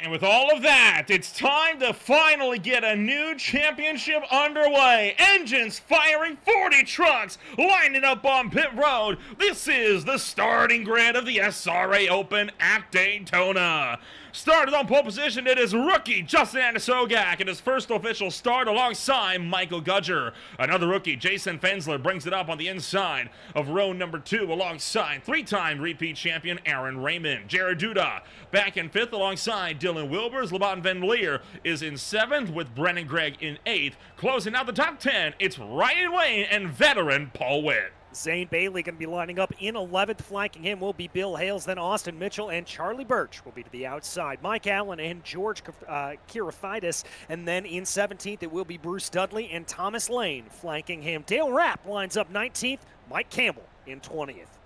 And with all of that, it's time to finally get a new championship underway. Engines firing, 40 trucks lining up on pit road. This is the starting grid of the SRA Open at Daytona. Started on pole position, it is rookie Justin Anasogak in his first official start alongside Michael Gudger. Another rookie, Jason Fensler, brings it up on the inside of row number 2 alongside three-time repeat champion Aaron Raymond. Jared Duda back in 5th alongside Dylan Wilbers. Labatt Van Leer is in 7th with Brennan Gregg in 8th. Closing out the top 10, it's Ryan Wayne and veteran Paul Witt. Zane Bailey going to be lining up in 11th. Flanking him will be Bill Hales, then Austin Mitchell, and Charlie Birch will be to the outside. Mike Allen and George Kirafidis, and then in 17th it will be Bruce Dudley and Thomas Lane flanking him. Dale Rapp lines up 19th, Mike Campbell in 20th.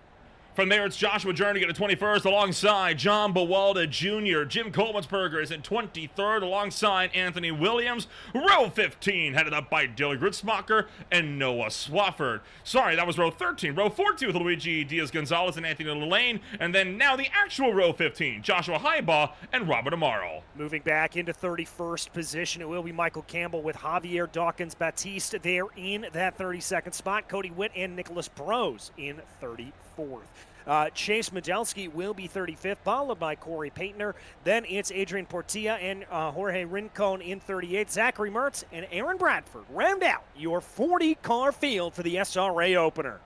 From there, it's Joshua Jernigan at 21st alongside John Bawalda Jr. Jim Kolmansberger is in 23rd alongside Anthony Williams. Row 15 headed up by Dylan Grutzmacher and Noah Swafford. Sorry, that was row 13. Row 14 with Luigi Diaz-Gonzalez and Anthony Lane. And then now the actual row 15, Joshua Highbaugh and Robert Amaro. Moving back into 31st position, it will be Michael Campbell with Javier Dawkins-Batiste there in that 32nd spot. Cody Witt and Nicholas Brose in 34th. Chase Medelsky will be 35th, followed by Corey Paintner. Then it's Adrian Portilla and Jorge Rincon in 38th. Zachary Mertz and Aaron Bradford round out your 40-car field for the SRA opener.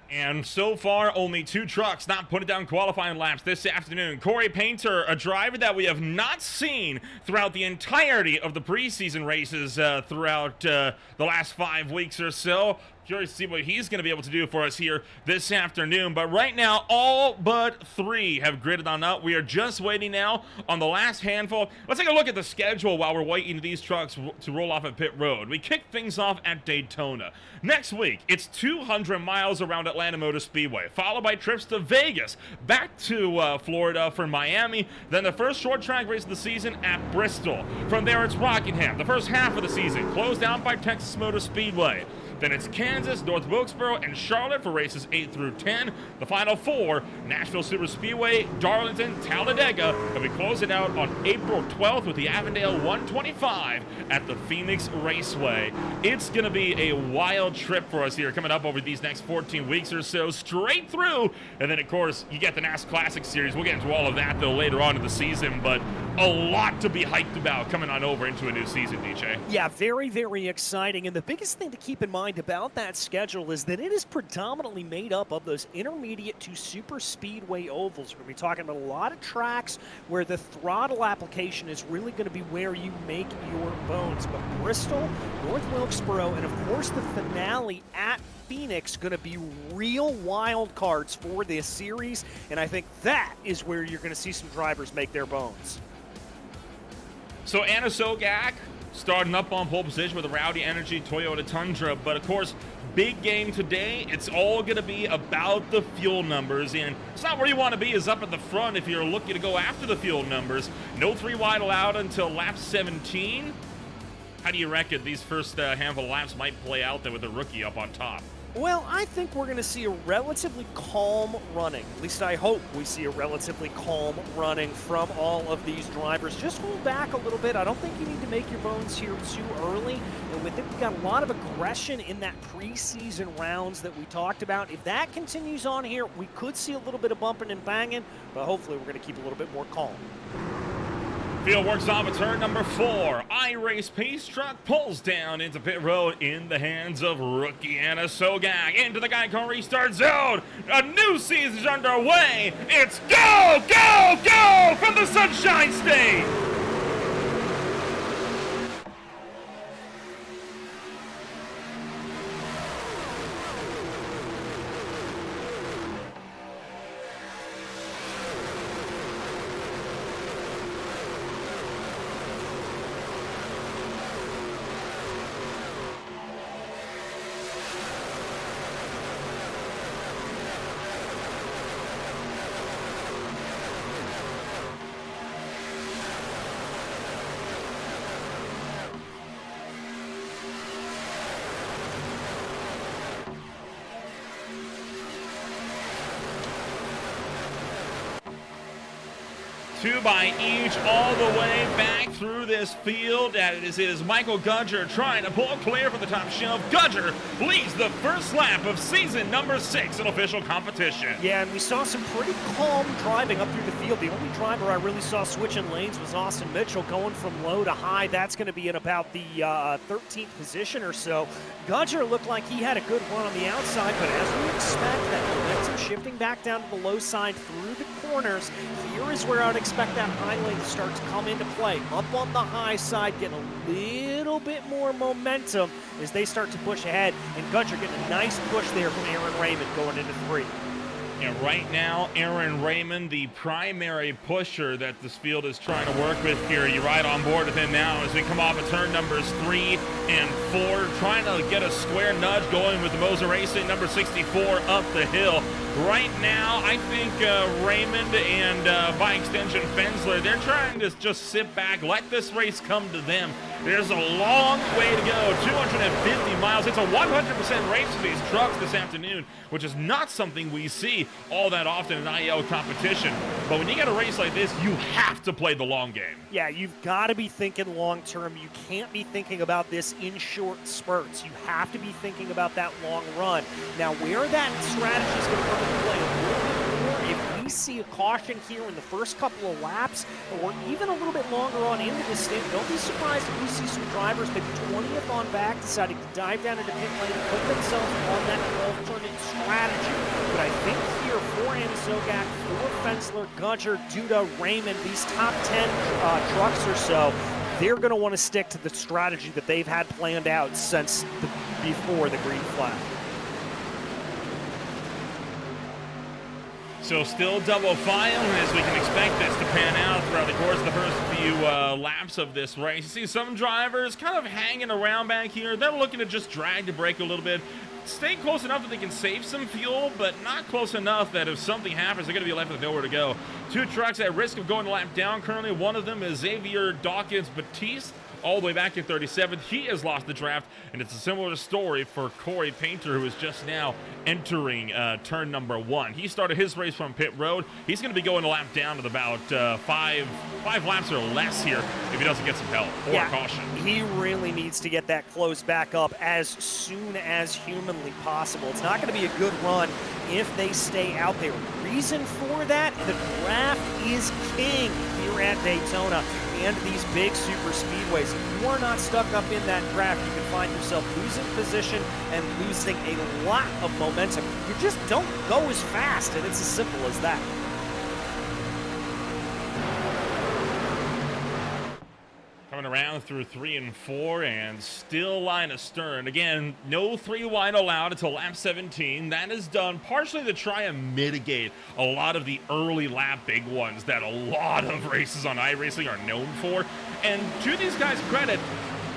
And so far, only 2 trucks not putting down qualifying laps this afternoon. Corey Painter, a driver that we have not seen throughout the entirety of the preseason races throughout the last 5 weeks or so. Curious to see what he's going to be able to do for us here this afternoon. But right now, all but 3 have gridded on up. We are just waiting now on the last handful. Let's take a look at the schedule while we're waiting for these trucks to roll off at pit road. We kick things off at Daytona. Next week, it's 200 miles around Atlanta Motor Speedway, followed by trips to Vegas, back to Florida for Miami, then the first short track race of the season at Bristol. From there, it's Rockingham, the first half of the season, closed out by Texas Motor Speedway. Then it's Kansas, North Wilkesboro, and Charlotte for races 8 through 10. The final 4, Nashville Superspeedway, Darlington, Talladega, and we close it out on April 12th with the Avondale 125 at the Phoenix Raceway. It's going to be a wild trip for us here coming up over these next 14 weeks or so, straight through. And then, of course, you get the NAS Classic Series. We'll get into all of that, though, later on in the season, but a lot to be hyped about coming on over into a new season, DJ. Yeah, very, very exciting. And the biggest thing to keep in mind about that schedule is that it is predominantly made up of those intermediate to super speedway ovals. We're going to be talking about a lot of tracks where the throttle application is really going to be where you make your bones. But Bristol, North Wilkesboro, and of course the finale at Phoenix going to be real wild cards for this series, and I think that is where you're going to see some drivers make their bones. So Anasogak starting up on pole position with a Rowdy Energy Toyota Tundra, but of course, big game today. It's all going to be about the fuel numbers, and it's not where you want to be is up at the front if you're looking to go after the fuel numbers. No 3 wide allowed until lap 17. How do you reckon these first handful of laps might play out there with the rookie up on top? Well, I think we're going to see a relatively calm running. At least I hope we see a relatively calm running from all of these drivers. Just hold back a little bit. I don't think you need to make your bones here too early. And with it, we've got a lot of aggression in that preseason rounds that we talked about. If that continues on here, we could see a little bit of bumping and banging, but hopefully we're going to keep a little bit more calm. Field works off at turn number 4. iRace Pace Truck pulls down into pit road in the hands of rookie Anasogak. Into the Geico restart zone. A new season is underway. It's go, go, go from the Sunshine State. Two by each all the way back through this field. And it is Michael Gudger trying to pull clear from the top shelf. Gudger leads the first lap of season number 6 in official competition. Yeah, and we saw some pretty calm driving up through the field. The only driver I really saw switching lanes was Austin Mitchell, going from low to high. That's going to be in about the 13th position or so. Gudger looked like he had a good run on the outside, but as we expect, that momentum shifting back down to the low side through the corners. Here is where I would expect that high lane to start to come into play. Up on the high side, getting a little bit more momentum as they start to push ahead. And Gudger getting a nice push there from Aaron Raymond going into 3. And right now, Aaron Raymond, the primary pusher that this field is trying to work with here. You're right on board with him now as we come off of turn numbers 3 and 4, trying to get a square nudge going with the Moser Racing number 64 up the hill. Right now, I think Raymond and, by extension, Fensler, they're trying to just sit back, let this race come to them. There's a long way to go, 250 miles. It's a 100% race for these trucks this afternoon, which is not something we see all that often in IEL competition. But when you get a race like this, you have to play the long game. Yeah, you've got to be thinking long term. You can't be thinking about this in short spurts. You have to be thinking about that long run. Now, where that strategy is going to come into play a little bit more, if we see a caution here in the first couple of laps, or even a little bit longer on into the stint, don't be surprised if we see some drivers maybe 20th on back deciding to dive down into pit lane and put themselves on that alternate strategy. But I think here for Andy Zogak, for Fensler, Gudger, Duda, Raymond, these top 10 trucks or so, they're going to want to stick to the strategy that they've had planned out since before the green flag. So still double file as we can expect this to pan out throughout the course of the first few laps of this race. You see some drivers kind of hanging around back here. They're looking to just drag the brake a little bit. Stay close enough that they can save some fuel, but not close enough that if something happens, they're going to be left with nowhere to go. Two trucks at risk of going a lap down currently. One of them is Xavier Dawkins-Batiste, all the way back in 37th. He has lost the draft, and it's a similar story for Corey Painter, who is just now entering turn number 1. He started his race from pit road. He's going to be going a lap down at about five laps or less here if he doesn't get some help or caution. He really needs to get that closed back up as soon as humanly possible. It's not going to be a good run if they stay out there. Reason for that, the draft is king here at Daytona and these big super speedways. If you are not stuck up in that draft, you can find yourself losing position and losing a lot of momentum. You just don't go as fast, and it's as simple as that. Coming around through 3 and 4 and still line astern. Again, no 3 wide allowed until lap 17. That is done partially to try and mitigate a lot of the early lap big ones that a lot of races on iRacing are known for. And to these guys' credit,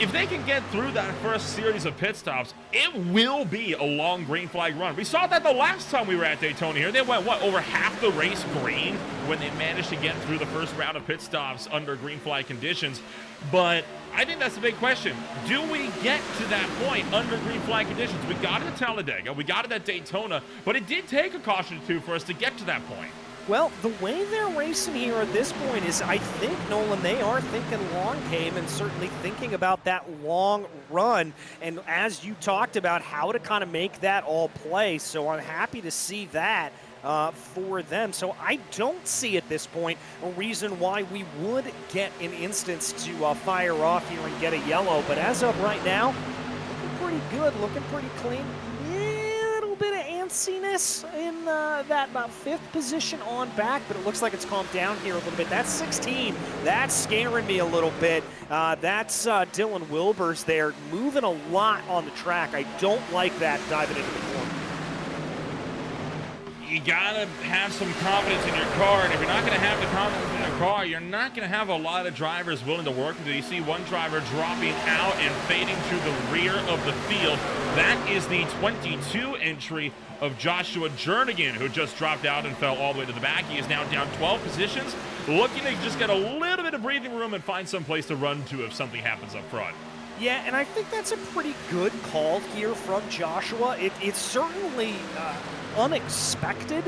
if they can get through that first series of pit stops, it will be a long green flag run. We saw that the last time we were at Daytona here. They went, over half the race green when they managed to get through the first round of pit stops under green flag conditions. But I think that's the big question. Do we get to that point under green flag conditions? We got it at Talladega, we got it at Daytona, but it did take a caution or two for us to get to that point. Well, the way they're racing here at this point is, I think, Nolan, they are thinking long game and certainly thinking about that long run. And as you talked about, how to kind of make that all play. So I'm happy to see that for them. So I don't see at this point a reason why we would get an instance to fire off here and get a yellow. But as of right now, looking pretty good, looking pretty clean. Bit of antsiness in that about 5th position on back, but it looks like it's calmed down here a little bit. That's 16. That's scaring me a little bit. That's Dylan Wilbers there, moving a lot on the track. I don't like that diving into the corner. You gotta have some confidence in your car, and if you're not gonna have the confidence in your car, you're not gonna have a lot of drivers willing to work with you. You see one driver dropping out and fading to the rear of the field. That is the 22 entry of Joshua Jernigan, who just dropped out and fell all the way to the back. He is now down 12 positions, looking to just get a little bit of breathing room and find some place to run to if something happens up front. Yeah, and I think that's a pretty good call here from Joshua. It's certainly unexpected.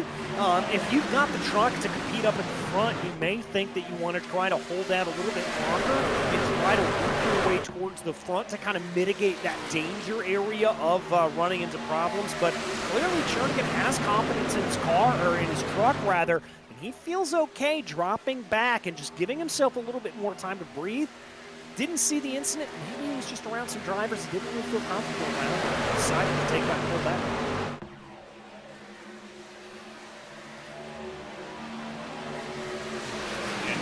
If you've got the truck to compete up in front, you may think that you want to try to hold out a little bit longer and try to work your way towards the front to kind of mitigate that danger area of running into problems. But clearly Jernigan has confidence in his car, or in his truck rather, and he feels okay dropping back and just giving himself a little bit more time to breathe. Didn't see the incident. Maybe he was just around some drivers he didn't really feel comfortable around and decided to take that pull back.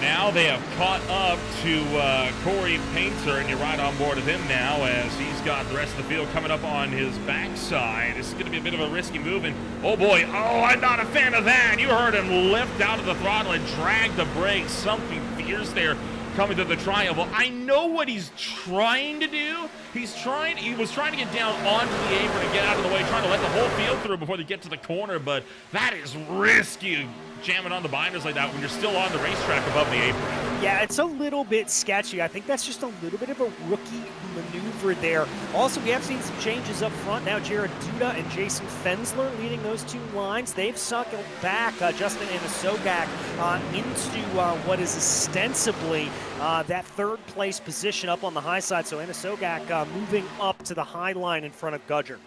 Now they have caught up to Corey Painter, and you're right on board with him now as he's got the rest of the field coming up on his backside. This is going to be a bit of a risky move, and oh boy, oh, I'm not a fan of that. You heard him lift out of the throttle and drag the brakes. Something fierce there coming to the triangle. I know what he's trying to do. He was trying to get down onto the apron and get out of the way, trying to let the whole field through before they get to the corner, but that is risky, jamming on the binders like that when you're still on the racetrack above the apron. Yeah, it's a little bit sketchy. I think that's just a little bit of a rookie maneuver there. Also, we have seen some changes up front now. Jared Duda and Jason Fensler leading those two lines. They've suckled back Justin Anasogak into what is ostensibly that third place position up on the high side. So Anasogak moving up to the high line in front of Gudger.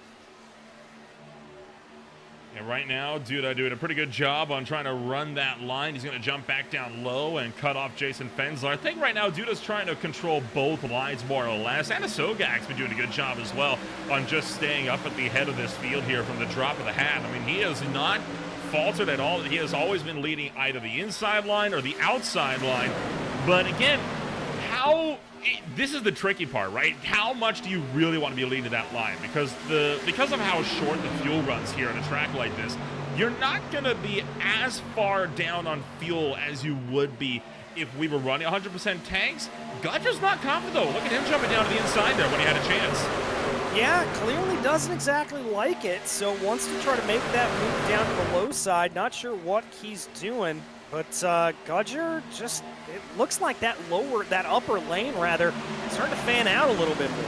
And right now, Duda doing a pretty good job on trying to run that line. He's going to jump back down low and cut off Jason Fensler. I think right now Duda's trying to control both lines more or less. Anasogak's been doing a good job as well on just staying up at the head of this field here from the drop of the hat. I mean, he has not faltered at all. He has always been leading either the inside line or the outside line. But again, this is the tricky part, right? How much do you really want to be leading that line? Because of how short the fuel runs here on a track like this, you're not going to be as far down on fuel as you would be if we were running 100% tanks. Gudger's not confident though. Look at him jumping down to the inside there when he had a chance. Yeah, clearly doesn't exactly like it, so wants to try to make that move down to the low side. Not sure what he's doing, but Gudger just, it looks like that upper lane rather, starting to fan out a little bit more.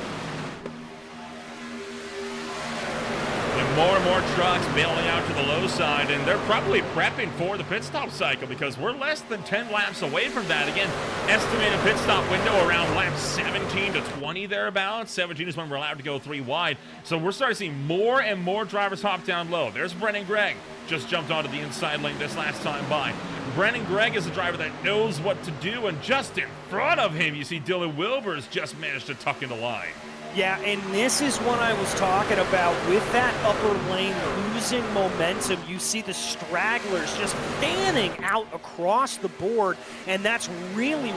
And more trucks bailing out to the low side, and they're probably prepping for the pit stop cycle because we're less than 10 laps away from that. Again, estimated pit stop window around laps 17 to 20 thereabouts. 17 is when we're allowed to go 3 wide. So we're starting to see more and more drivers hop down low. There's Brennan Gregg, just jumped onto the inside lane this last time by. Brennan Gregg is a driver that knows what to do, and just in front of him, you see Dylan Wilbers just managed to tuck in the line. Yeah, and this is what I was talking about. With that upper lane losing momentum, you see the stragglers just fanning out across the board, and that's really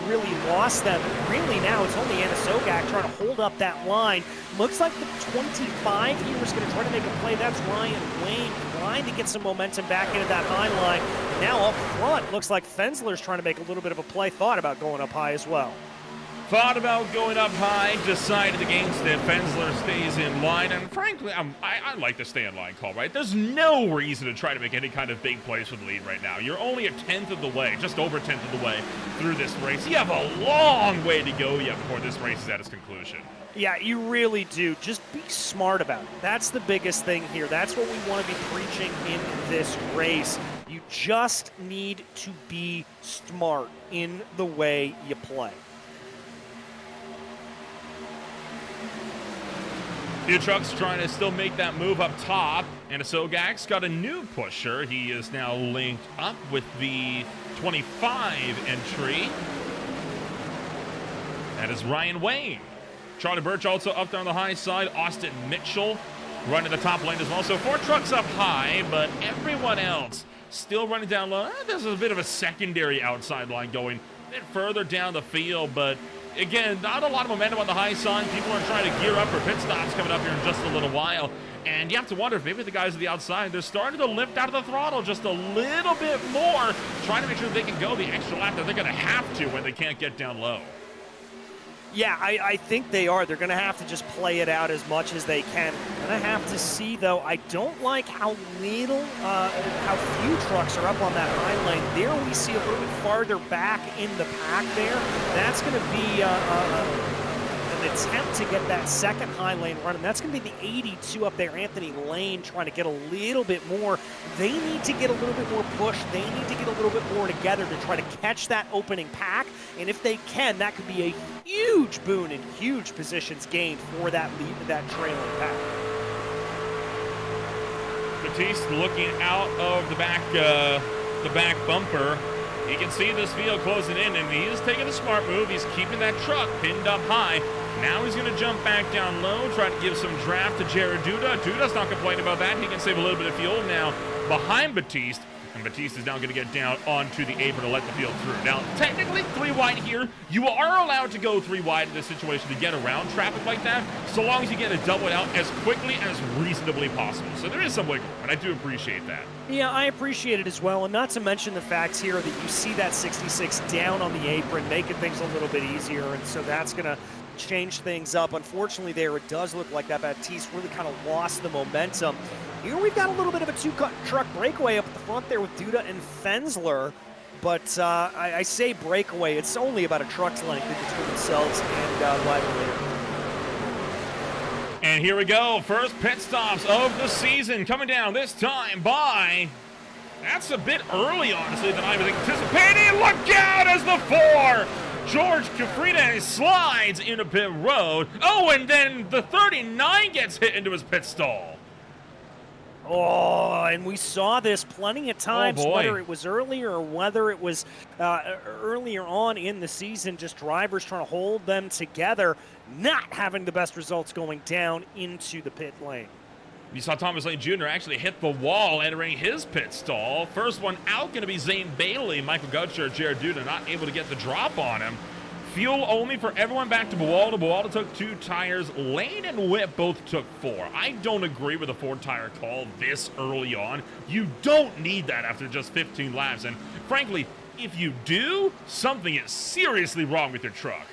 lost them. Really now it's only Anasogak trying to hold up that line. Looks like the 25 here is going to try to make a play. That's Ryan Wayne trying to get some momentum back into that high line. Now up front, looks like Fensler's trying to make a little bit of a play. Thought about going up high as well. Thought about going up high, decided against it. Fensler stays in line, and frankly, I like the stay in line call, right? There's no reason to try to make any kind of big plays for the lead right now. You're only a tenth of the way, just over a tenth of the way through this race. You have a long way to go yet before this race is at its conclusion. Yeah, you really do. Just be smart about it. That's the biggest thing here. That's what we want to be preaching in this race. You just need to be smart in the way you play. Few trucks trying to still make that move up top, and Anasogak's got a new pusher. He is now linked up with the 25 entry. That is Ryan Wayne. Charlie Birch also up there on the high side. Austin Mitchell running the top lane as well. So 4 trucks up high, but everyone else still running down low. There's a bit of a secondary outside line going a bit further down the field, but again, not a lot of momentum on the high side. People are trying to gear up for pit stops coming up here in just a little while. And you have to wonder if maybe the guys on the outside, they're starting to lift out of the throttle just a little bit more, trying to make sure they can go the extra lap that they're going to have to when they can't get down low. Yeah, I think they are. They're going to have to just play it out as much as they can. Going to have to see, though, I don't like how few trucks are up on that high lane. There we see a little bit farther back in the pack there. That's going to be an an attempt to get that second high lane run, and that's going to be the 82 up there. Anthony Lane trying to get a little bit more. They need to get a little bit more push. They need to get a little bit more together to try to catch that opening pack, and if they can, that could be a huge boon and huge positions gained for that lead, that trailing pack. Batiste looking out of the back bumper. You can see this field closing in, and he is taking a smart move. He's keeping that truck pinned up high. Now he's going to jump back down low, try to give some draft to Jared Duda. Duda's not complaining about that. He can save a little bit of fuel now behind Batiste. And Batiste is now going to get down onto the apron to let the field through. Now, technically 3 wide here. You are allowed to go 3 wide in this situation to get around traffic like that, so long as you get it doubled out as quickly as reasonably possible. So there is some wiggle, and I do appreciate that. Yeah, I appreciate it as well, and not to mention the fact here that you see that 66 down on the apron, making things a little bit easier, and so that's going to change things up. Unfortunately there, it does look like that Batiste really kind of lost the momentum. Here we've got a little bit of a 2-truck breakaway up at the front there with Duda and Fensler, but I say breakaway, it's only about a truck's length between themselves and Lively. And here we go, first pit stops of the season coming down this time by, that's a bit early honestly than I was anticipating. Look out as the 4! George Cafrida slides into pit road. Oh, and then the 39 gets hit into his pit stall. Oh, and we saw this plenty of times, oh whether it was earlier or whether it was earlier on in the season, just drivers trying to hold them together, not having the best results going down into the pit lane. You saw Thomas Lane Jr. actually hit the wall entering his pit stall. First one out going to be Zane Bailey. Michael Gutcher, Jared Duda not able to get the drop on him. Fuel only for everyone back to Buwalda. Buwalda took 2 tires. Lane and Whip both took 4. I don't agree with a 4-tire call this early on. You don't need that after just 15 laps. And frankly, if you do, something is seriously wrong with your truck.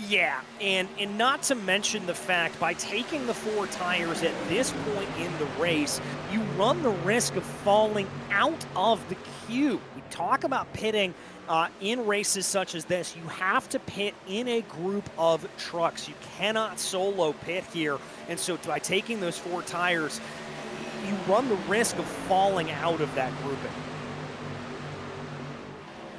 Yeah, and not to mention the fact, by taking the 4 tires at this point in the race, you run the risk of falling out of the queue. We talk about pitting in races such as this. You have to pit in a group of trucks. You cannot solo pit here, and so by taking those 4 tires, you run the risk of falling out of that grouping.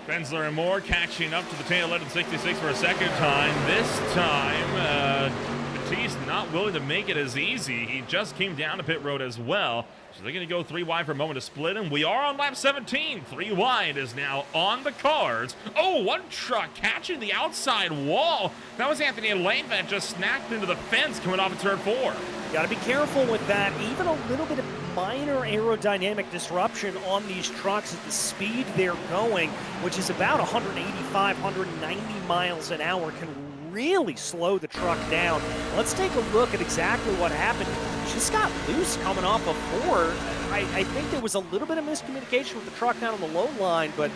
Fensler and Moore catching up to the tail end of 66 for a second time. This time, Batiste not willing to make it as easy. He just came down to pit road as well. So they're going to go 3 wide for a moment to split him. We are on lap 17. 3 wide is now on the cards. Oh, 1 truck catching the outside wall. That was Anthony Lane that just snapped into the fence coming off of turn 4. Got to be careful with that. Even a little bit of minor aerodynamic disruption on these trucks at the speed they're going, which is about 185, 190 miles an hour, can really slow the truck down. Let's take a look at exactly what happened. She just got loose coming off of 4. I think there was a little bit of miscommunication with the truck down on the low line, but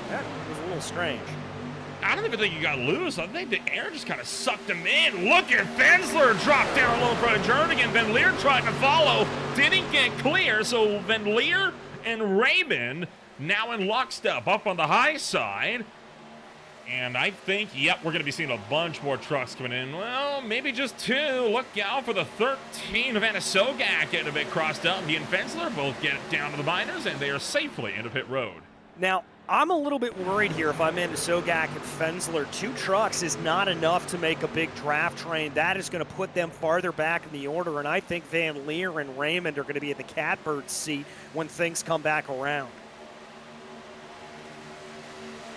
that was a little strange. I don't even think he got loose. I think the air just kind of sucked him in. Look at Fensler drop down low in front of Jernigan. Van Leer tried to follow, didn't get clear. So Van Leer and Raymond now in lockstep up on the high side. And I think, yep, we're going to be seeing a bunch more trucks coming in. Well, maybe just 2. Look out for the 13 of Anasogak getting a bit crossed up. He and Fensler both get down to the minors, and they are safely into pit road. Now, I'm a little bit worried here if I'm into Sogak and Fensler. 2 trucks is not enough to make a big draft train. That is going to put them farther back in the order, and I think Van Leer and Raymond are going to be in the catbird seat when things come back around.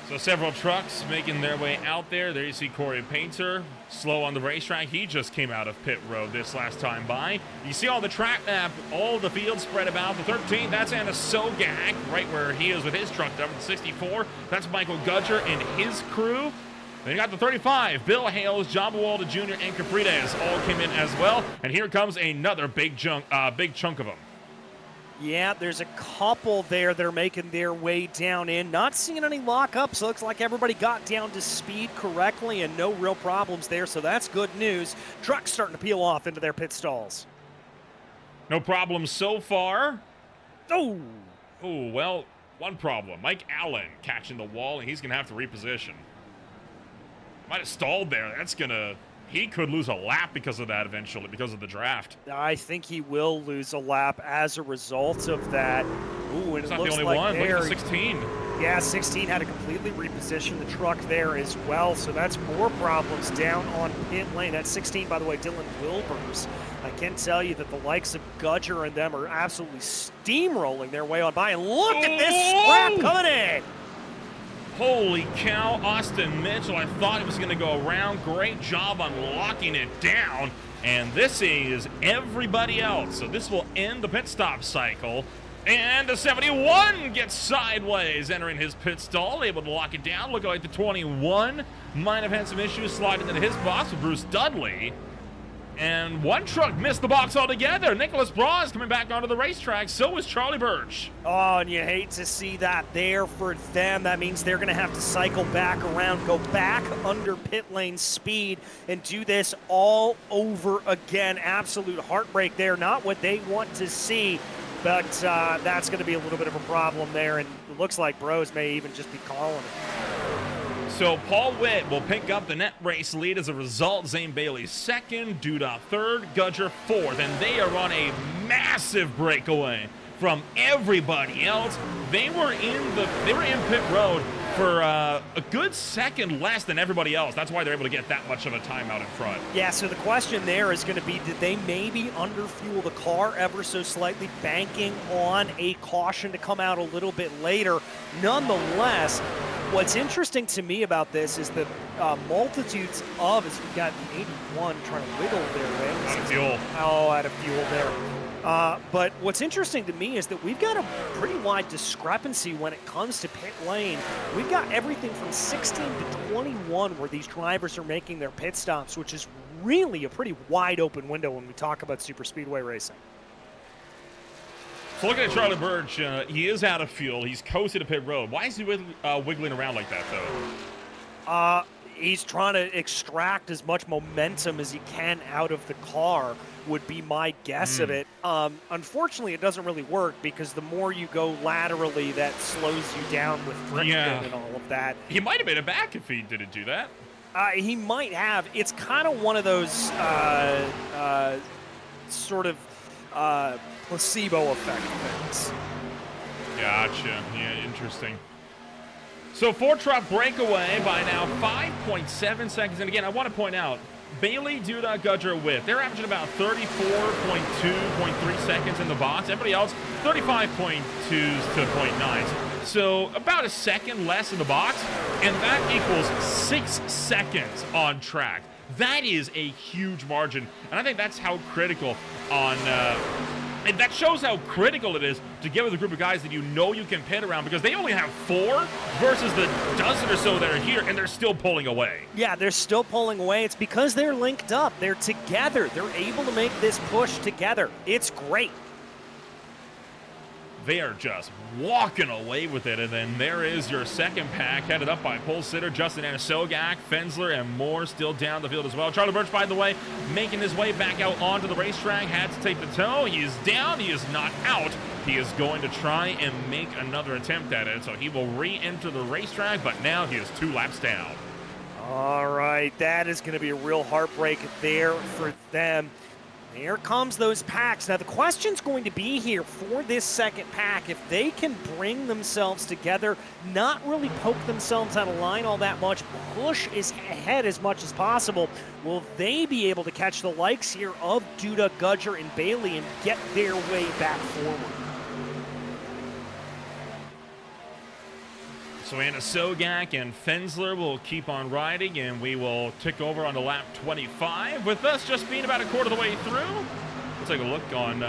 So several trucks making their way out there. There you see Corey Painter, slow on the racetrack. He just came out of pit road this last time by. You see all the track map, all the field spread about. The 13, that's Anasogak, right where he is with his truck number. The 64, that's Michael Gudger and his crew. Then you got the 35, Bill Hales, John Buwalda Jr., and Caprides all came in as well. And here comes another big chunk of them. Yeah, there's a couple there that are making their way down in. Not seeing any lockups. Looks like everybody got down to speed correctly and no real problems there, so that's good news. Trucks starting to peel off into their pit stalls. No problems so far. Oh, well, one problem. Mike Allen catching the wall, and he's going to have to reposition. Might have stalled there. That's going to he could lose a lap because of that eventually, because of the draft. I think he will lose a lap as a result of that. Ooh, and He's it not the looks only like one. Look there, at the 16. yeah, 16 had to completely reposition the truck there as well, so that's more problems down on pit lane. That's 16, by the way, Dylan Wilbers. I can tell you that the likes of Gudger and them are absolutely steamrolling their way on by, and look at this scrap coming in! Holy cow, Austin Mitchell, I thought he was going to go around. Great job on locking it down. And this is everybody else. So this will end the pit stop cycle. And the 71 gets sideways, entering his pit stall, able to lock it down. Looking like the 21 might have had some issues sliding into his box with Bruce Dudley. And one truck missed the box altogether. Nicholas Braz coming back onto the racetrack. So is Charlie Birch. Oh, and you hate to see that there for them. That means they're going to have to cycle back around, go back under pit lane speed, and do this all over again. Absolute heartbreak there. Not what they want to see, but that's going to be a little bit of a problem there. And it looks like Bros may even just be calling it. So Paul Witt will pick up the net race lead as a result. Zane Bailey second, Duda third, Gudger fourth, and they are on a massive breakaway from everybody else. They were in pit road for a good second less than everybody else. That's why they're able to get that much of a time out in front. Yeah, so the question there is going to be, did they maybe underfuel the car ever so slightly, banking on a caution to come out a little bit later? Nonetheless, what's interesting to me about this is the multitudes of, as we've got the 81 trying to wiggle their way. Out of fuel. Oh, out of fuel there. But what's interesting to me is that we've got a pretty wide discrepancy when it comes to pit lane. We've got everything from 16 to 21 where these drivers are making their pit stops, which is really a pretty wide open window when we talk about super speedway racing. So looking at Charlie Birch, he is out of fuel. He's coasted to pit road. Why is he wiggling around like that, though? He's trying to extract as much momentum as he can out of the car, would be my guess of it. Unfortunately, it doesn't really work because the more you go laterally, that slows you down with friction and all of that. He might have made it back if he didn't do that. He might have. It's kind of one of those sort of placebo effect things. Gotcha. Yeah, interesting. So four-truck breakaway by now 5.7 seconds. And again, I want to point out, Bailey, Duda, Gudger, Witt, they're averaging about 34.2.3 seconds in the box. Everybody else, 35.2s to 0.9s. So about a second less in the box, and that equals 6 seconds on track. That is a huge margin, and I think that's how critical on... and that shows how critical it is to get with a group of guys that you know you can pit around, because they only have 4 versus the dozen or so that are here, and they're still pulling away. Yeah, they're still pulling away. It's because they're linked up. They're together. They're able to make this push together. It's great. They are just walking away with it. And then there is your second pack, headed up by pole sitter Justin Anasogak, Fensler, and more still down the field as well. Charlie Birch, by the way, making his way back out onto the racetrack, had to take the tow. He is down. He is not out. He is going to try and make another attempt at it. So he will re-enter the racetrack, but now he is 2 laps down. All right, that is going to be a real heartbreak there for them. Here comes those packs. Now, the question's going to be here for this second pack, if they can bring themselves together, not really poke themselves out of line all that much, push ahead as much as possible, will they be able to catch the likes here of Duda, Gudger, and Bailey and get their way back forward? So Anasogak and Fensler will keep on riding, and we will tick over on to lap 25. With us just being about a quarter of the way through, we'll take a look on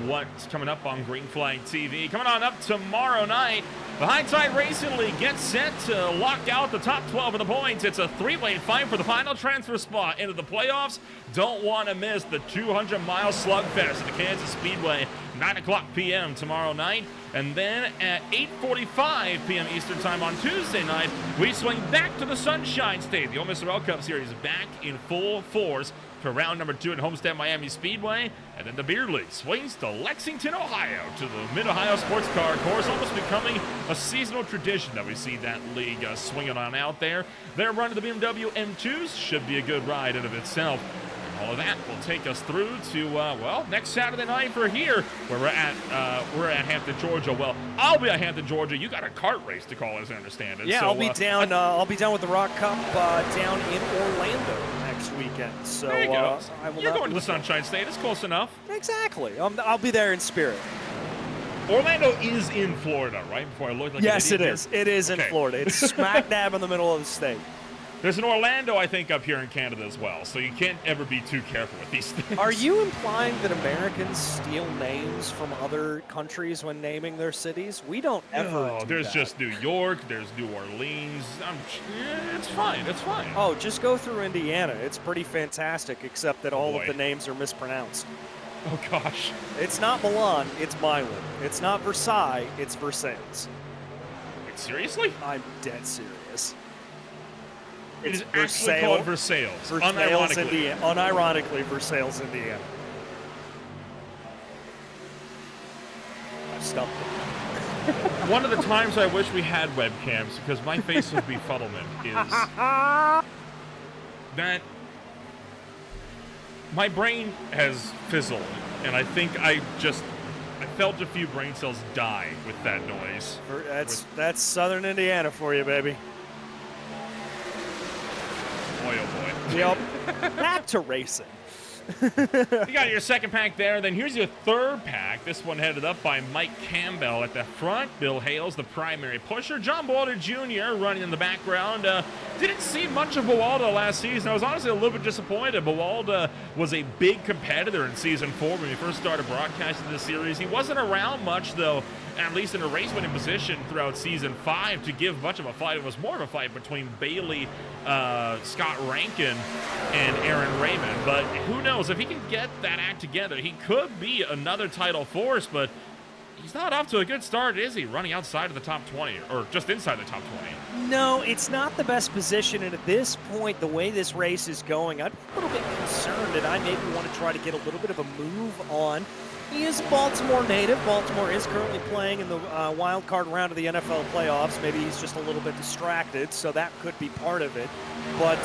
what's coming up on Green Flag TV. Coming on up tomorrow night, the High Tide Racing League gets set to lock out the top 12 of the points. It's a 3-way fight for the final transfer spot into the playoffs. Don't want to miss the 200-mile slugfest at the Kansas Speedway 9 p.m. tomorrow night. And then at 8:45 p.m. Eastern Time on Tuesday night, we swing back to the Sunshine State. The Ole Miss World Cup Series back in full force for round number 2 at Homestead Miami Speedway. And then the Beer League swings to Lexington, Ohio, to the Mid-Ohio Sports Car Course, almost becoming a seasonal tradition that we see that league swinging on out there. Their run to the BMW M2s should be a good ride in of itself. All of that will take us through to, well, next Saturday night for here, where we're at Hampton, Georgia. Well, I'll be at Hampton, Georgia. You got a kart race to call, as I understand it. Yeah, so, I'll be down. I'll be down with the Rock Cup down in Orlando next weekend. So there you go. I will You're going to the Sunshine State. It's close enough. Exactly. I'll be there in spirit. Orlando is in Florida, right? Before I look like yes, an it idiot is. It is in Florida. It's smack dab in the middle of the state. There's an Orlando, I think, up here in Canada as well, so you can't ever be too careful with these things. Are you implying that Americans steal names from other countries when naming their cities? We don't ever No, do there's that. just New York, there's New Orleans. It's fine, it's fine. Oh, just go through Indiana. It's pretty fantastic, except that all boy. of the names are mispronounced. Oh, gosh. It's not Milan, it's Milan. It's not Versailles, it's Versailles. Wait, seriously? I'm dead serious. It is It's actually called Versailles, unironically. Indiana. Unironically, Versailles, Indiana. I've stumped it. One of the times I wish we had webcams, because my face of befuddlement is that my brain has fizzled, and I think I felt a few brain cells die with that noise. That's Southern Indiana for you, baby. Boy, oh boy. Yep. Back to racing. You got your second pack there. Then here's your third pack. This one headed up by Mike Campbell at the front. Bill Hales, the primary pusher. John Boalder Jr. running in the background. Didn't see much of Boalder last season. I was honestly a little bit disappointed. Boalder was a big competitor in Season 4 when we first started broadcasting this series. He wasn't around much, though, at least in a race-winning position throughout Season 5 to give much of a fight. It was more of a fight between Bailey, Scott Rankin, and Aaron Raymond. But who knows? If he can get that act together, he could be another title force, but he's not off to a good start, is he? Running outside of the top 20, or just inside the top 20. No, it's not the best position, and at this point, the way this race is going, I'm a little bit concerned, and I maybe want to try to get a little bit of a move on. He is a Baltimore native. Baltimore is currently playing in the wild card round of the NFL playoffs. Maybe he's just a little bit distracted, so that could be part of it. But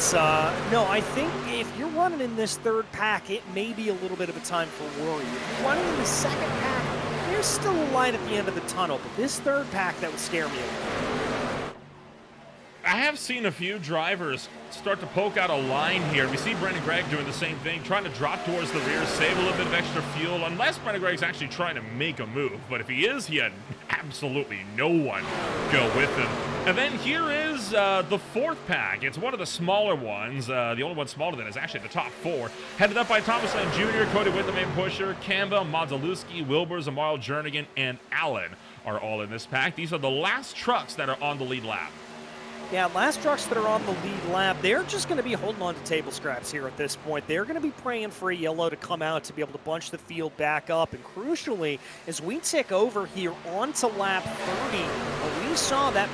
no, I think if you're running in this third pack, it may be a little bit of a time for worry. If you're running in the second pack, there's still a light at the end of the tunnel. But this third pack, that would scare me a little. I have seen a few drivers start to poke out a line here. We see Brendan Gregg doing the same thing, trying to drop towards the rear, save a little bit of extra fuel, unless Brendan Gregg's actually trying to make a move. But if he is, he had absolutely no one go with him. And then here is the fourth pack. It's one of the smaller ones. The only one smaller than is actually the top 4. Headed up by Thomas Lane Jr., Cody Whit, the main pusher, Campbell, Modzelewski, Wilbers, Amaro Jernigan, and Allen are all in this pack. These are the last trucks that are on the lead lap. Yeah, last trucks that are on the lead lap, they're just going to be holding on to table scraps here at this point. They're going to be praying for a yellow to come out to be able to bunch the field back up. And crucially, as we tick over here onto lap 30, we saw that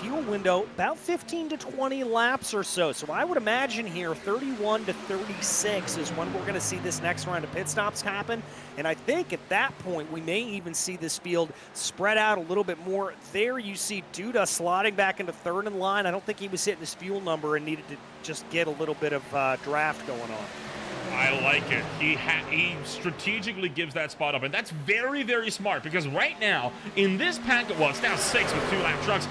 fuel window about 15 to 20 laps or so. So I would imagine here 31 to 36 is when we're going to see this next round of pit stops happen. And I think at that point, we may even see this field spread out a little bit more. There you see Duda slotting back into third in line. I don't think he was hitting his fuel number and needed to just get a little bit of draft going on. I like it. He strategically gives that spot up, and that's very, very smart, because right now, in this pack, well, it's now 6 with 2-lap trucks.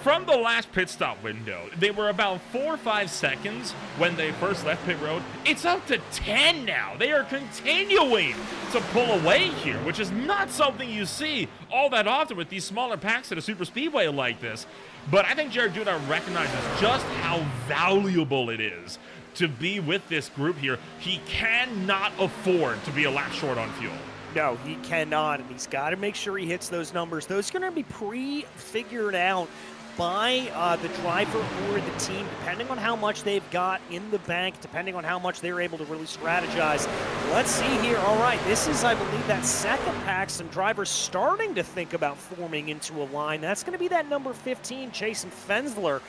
From the last pit stop window, they were about 4 or 5 seconds when they first left pit road. It's up to 10 now. They are continuing to pull away here, which is not something you see all that often with these smaller packs at a super speedway like this. But I think Jared Duda recognizes just how valuable it is to be with this group here. He cannot afford to be a lap short on fuel. No, he cannot, and he's got to make sure he hits those numbers. Those are going to be pre-figured out by the driver or the team, depending on how much they've got in the bank, depending on how much they're able to really strategize. Let's see here. All right, this is, I believe, that second pack. Some drivers starting to think about forming into a line. That's going to be that number 15, Jason Fensler.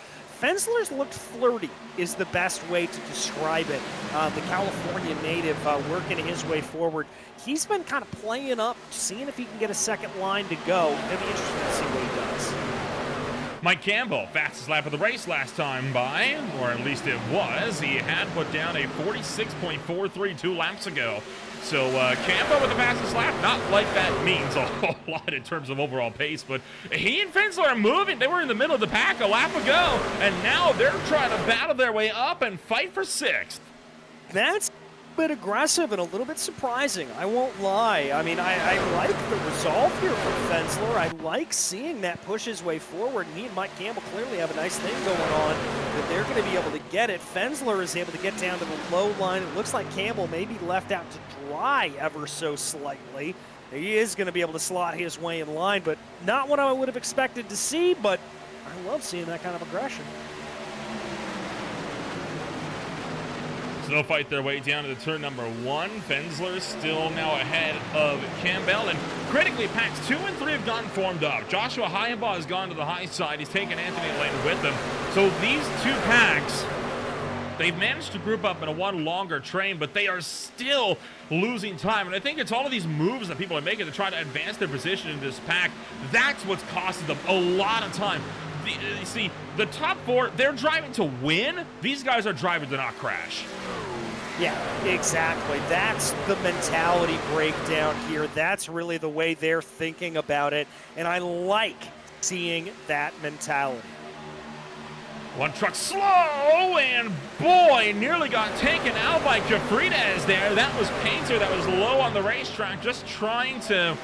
Fensler's looked flirty is the best way to describe it. The California native working his way forward. He's been kind of playing up, seeing if he can get a second line to go. It'll be interesting to see what he does. Mike Campbell, fastest lap of the race last time by, or at least it was. He had put down a 46.43 2 laps ago. So Campbell with the fastest lap, not like that means a whole lot in terms of overall pace, but he and Fensler are moving. They were in the middle of the pack a lap ago, and now they're trying to battle their way up and fight for sixth. That's a bit aggressive and a little bit surprising, I won't lie. I mean, I like the resolve here from Fensler. I like seeing that push his way forward, and he and Mike Campbell clearly have a nice thing going on, that they're going to be able to get it. Fensler is able to get down to the low line. It looks like Campbell may be left out to dry ever so slightly. He is going to be able to slot his way in line, but not what I would have expected to see, but I love seeing that kind of aggression. So they'll fight their way down to the turn number 1. Fensler still now ahead of Campbell, and critically, packs 2 and 3 have gotten formed up. Joshua Hyabaugh has gone to the high side. He's taken Anthony Lane with him. So these 2 packs, they've managed to group up in a one longer train, but they are still losing time. And I think it's all of these moves that people are making to try to advance their position in this pack. That's what's costing them a lot of time. You see, the top 4, they're driving to win. These guys are driving to not crash. Yeah, exactly. That's the mentality breakdown here. That's really the way they're thinking about it. And I like seeing that mentality. One truck slow, and boy, nearly got taken out by Cafrides there. That was Painter that was low on the racetrack, just trying to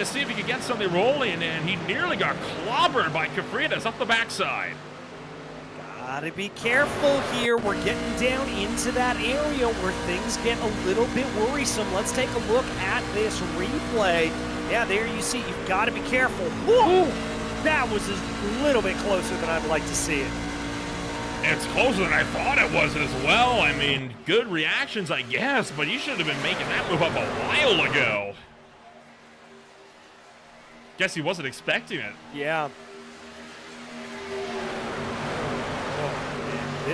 see if he could get something rolling, and he nearly got clobbered by Cafrides up the backside. Gotta be careful here. We're getting down into that area where things get a little bit worrisome. Let's take a look at this replay. Yeah, there you see, you've got to be careful. Whoa! That was a little bit closer than I'd like to see it. It's closer than I thought it was as well. I mean, good reactions, I guess, but you should have been making that move up a while ago. Guess he wasn't expecting it. Yeah. Oh, man.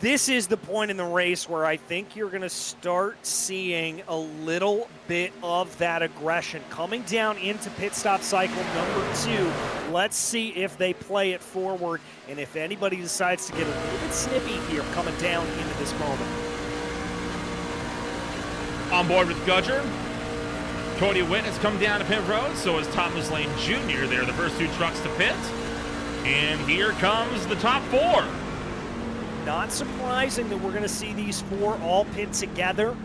This is the point in the race where I think you're going to start seeing a little bit of that aggression coming down into pit stop cycle number 2. Let's see if they play it forward and if anybody decides to get a little bit snippy here coming down into this moment. On board with Gudger. Cody Witt has come down to pit road, so has Thomas Lane Jr. They're the first 2 trucks to pit. And here comes the top 4. Not surprising that we're going to see these 4 all pit together.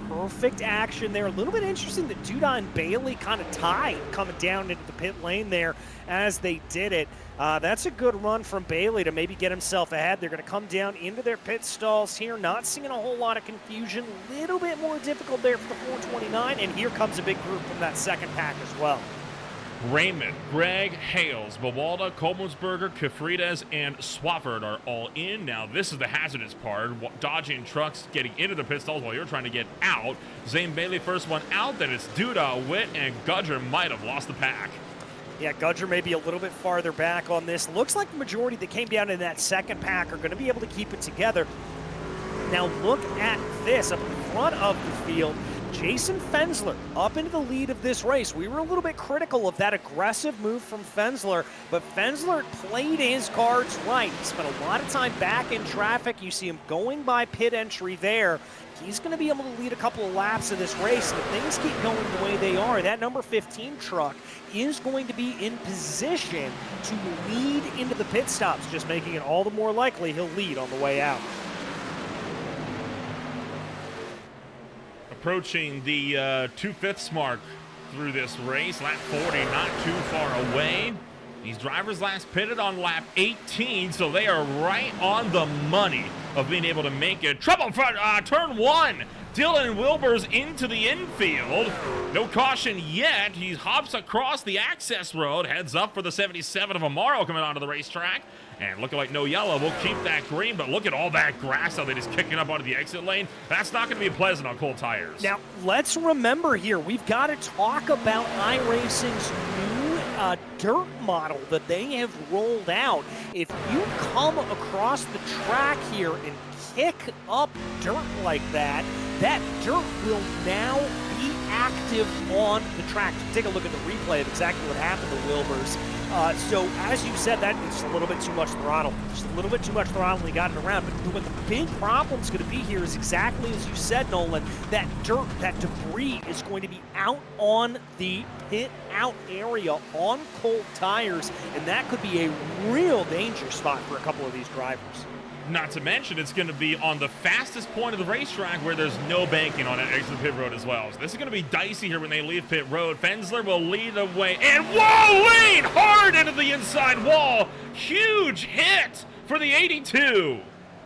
Perfect action there. A little bit interesting that Duda and Bailey kind of tied coming down into the pit lane there as they did it. That's a good run from Bailey to maybe get himself ahead. They're going to come down into their pit stalls here. Not seeing a whole lot of confusion. A little bit more difficult there for the 429. And here comes a big group from that second pack as well. Raymond, Greg, Hales, Bawalda, Kolmelsberger, Cafrides, and Swafford are all in. Now, this is the hazardous part. Dodging trucks getting into the pit stalls while you're trying to get out. Zane Bailey, first one out. Then it's Duda, Witt, and Gudger might have lost the pack. Yeah, Gudger may be a little bit farther back on this. Looks like the majority that came down in that second pack are going to be able to keep it together. Now, look at this up in front of the field. Jason Fensler up into the lead of this race. We were a little bit critical of that aggressive move from Fensler, but Fensler played his cards right. He spent a lot of time back in traffic. You see him going by pit entry there. He's going to be able to lead a couple of laps of this race, and if things keep going the way they are, that number 15 truck is going to be in position to lead into the pit stops, just making it all the more likely he'll lead on the way out. Approaching the 2/5 mark through this race. Lap 40, not too far away. These drivers last pitted on lap 18, so they are right on the money of being able to make it. Trouble front, turn 1. Dylan Wilbers into the infield. No caution yet. He hops across the access road, heads up for the 77 of Amaro coming onto the racetrack. And looking like no yellow, we'll keep that green, but look at all that grass out there just kicking up onto the exit lane. That's not going to be pleasant on cold tires. Now, let's remember here, we've got to talk about iRacing's new dirt model that they have rolled out. If you come across the track here and kick up dirt like that, that dirt will now be active on the track. Take a look at the replay of exactly what happened to Wilbers. So as you said, that it's a little bit too much throttle. Just a little bit too much throttle and he got it around. But what the big problem's going to be here is exactly as you said, Nolan, that dirt, that debris is going to be out on the pit out area on cold tires, and that could be a real danger spot for a couple of these drivers. Not to mention, it's going to be on the fastest point of the racetrack where there's no banking on that exit pit road as well. So this is going to be dicey here when they leave pit road. Fensler will lead the way. And whoa, lean hard into the inside wall. Huge hit for the 82.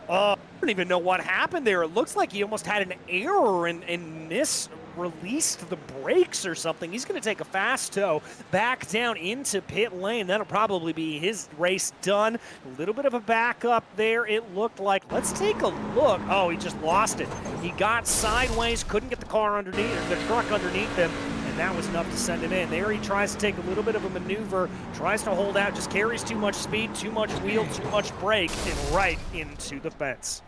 I don't even know what happened there. It looks like he almost had an error and released the brakes or something. He's going to take a fast tow back down into pit lane. That'll probably be his race done. A little bit of a backup there, it looked like. Let's take a look. Oh, he just lost it. He got sideways, couldn't get the car underneath, the truck underneath him, and that was enough to send him in. There he tries to take a little bit of a maneuver, tries to hold out, just carries too much speed, too much wheel, too much brake, and right into the fence.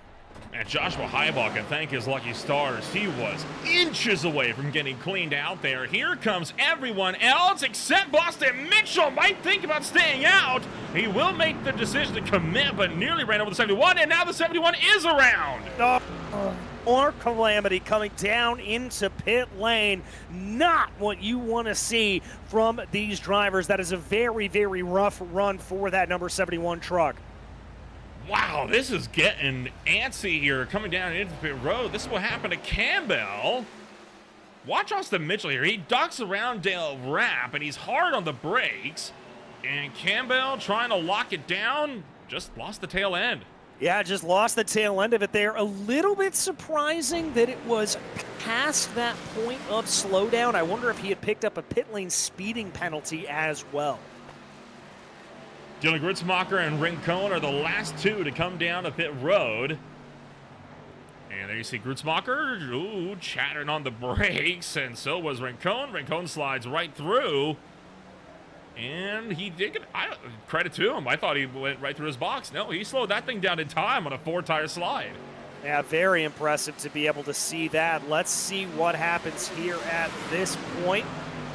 And Joshua Heibach can thank his lucky stars. He was inches away from getting cleaned out there. Here comes everyone else except Boston Mitchell. Might think about staying out. He will make the decision to commit, but nearly ran over the 71, and now the 71 is around. More calamity coming down into pit lane. Not what you want to see from these drivers. That is a very, very rough run for that number 71 truck. Wow, this is getting antsy here coming down into the pit road. This is what happened to Campbell. Watch Austin Mitchell here. He ducks around Dale Rapp, and he's hard on the brakes. And Campbell, trying to lock it down, just lost the tail end. Yeah, just lost the tail end of it there. A little bit surprising that it was past that point of slowdown. I wonder if he had picked up a pit lane speeding penalty as well. Dylan Grutzmacher and Rincon are the last two to come down to pit road. And there you see Grutzmacher, chattering on the brakes, and so was Rincon. Rincon slides right through. And he did get, credit to him. I thought he went right through his box. No, he slowed that thing down in time on a 4-tire slide. Yeah, very impressive to be able to see that. Let's see what happens here at this point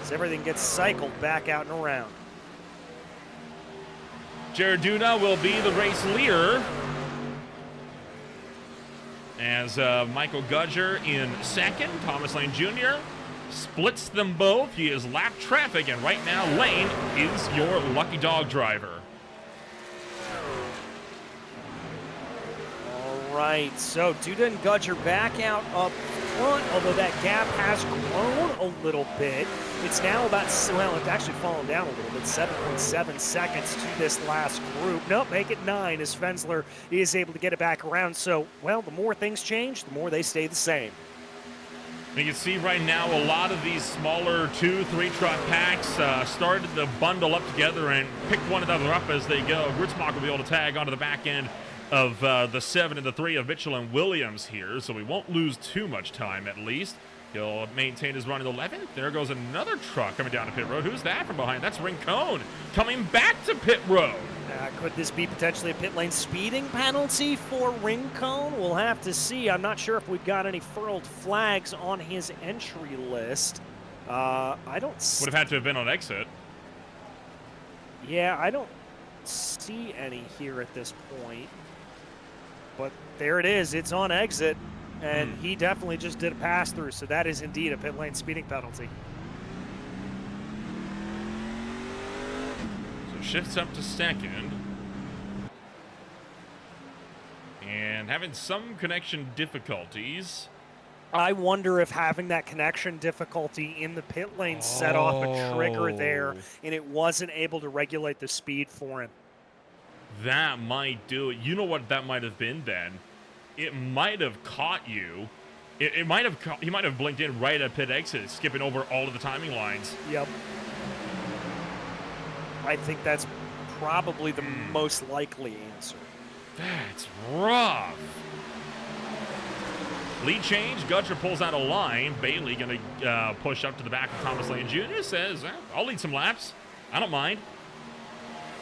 as everything gets cycled back out and around. Jared Duna will be the race leader as Michael Gudger in second. Thomas Lane Jr. splits them both. He is lap traffic, and right now Lane is your lucky dog driver. All right, so Duda and Gudger back out up front, although that gap has grown a little bit. It's now about, well, it's actually fallen down a little bit, 7.7 seconds to this last group. Nope, make it 9 as Fensler is able to get it back around. So, well, the more things change, the more they stay the same. You can see right now a lot of these smaller 2-3 truck packs started to bundle up together and pick one another up as they go. Grutzmacher will be able to tag onto the back end of the 7 and the 3 of Mitchell and Williams here, so we won't lose too much time at least. He'll maintain his run in 11th. There goes another truck coming down to pit road. Who's that from behind? That's Rincon coming back to pit road. Could this be potentially a pit lane speeding penalty for Rincon? We'll have to see. I'm not sure if we've got any furled flags on his entry list. I don't see. Would have had to have been on exit. Yeah, I don't see any here at this point. But there it is. It's on exit. And he definitely just did a pass-through, so that is indeed a pit lane speeding penalty. So shifts up to second. And having some connection difficulties. I wonder if having that connection difficulty in the pit lane set off a trigger there, and it wasn't able to regulate the speed for him. That might do it. You know what that might have been then? It might have caught you It might have he might have blinked in right at pit exit, skipping over all of the timing lines. Yep. I think that's probably the most likely answer. That's rough. Lead change. Gutcher pulls out a line. Bailey going to push up to the back of Thomas Lane Jr. Says, I'll lead some laps. I don't mind.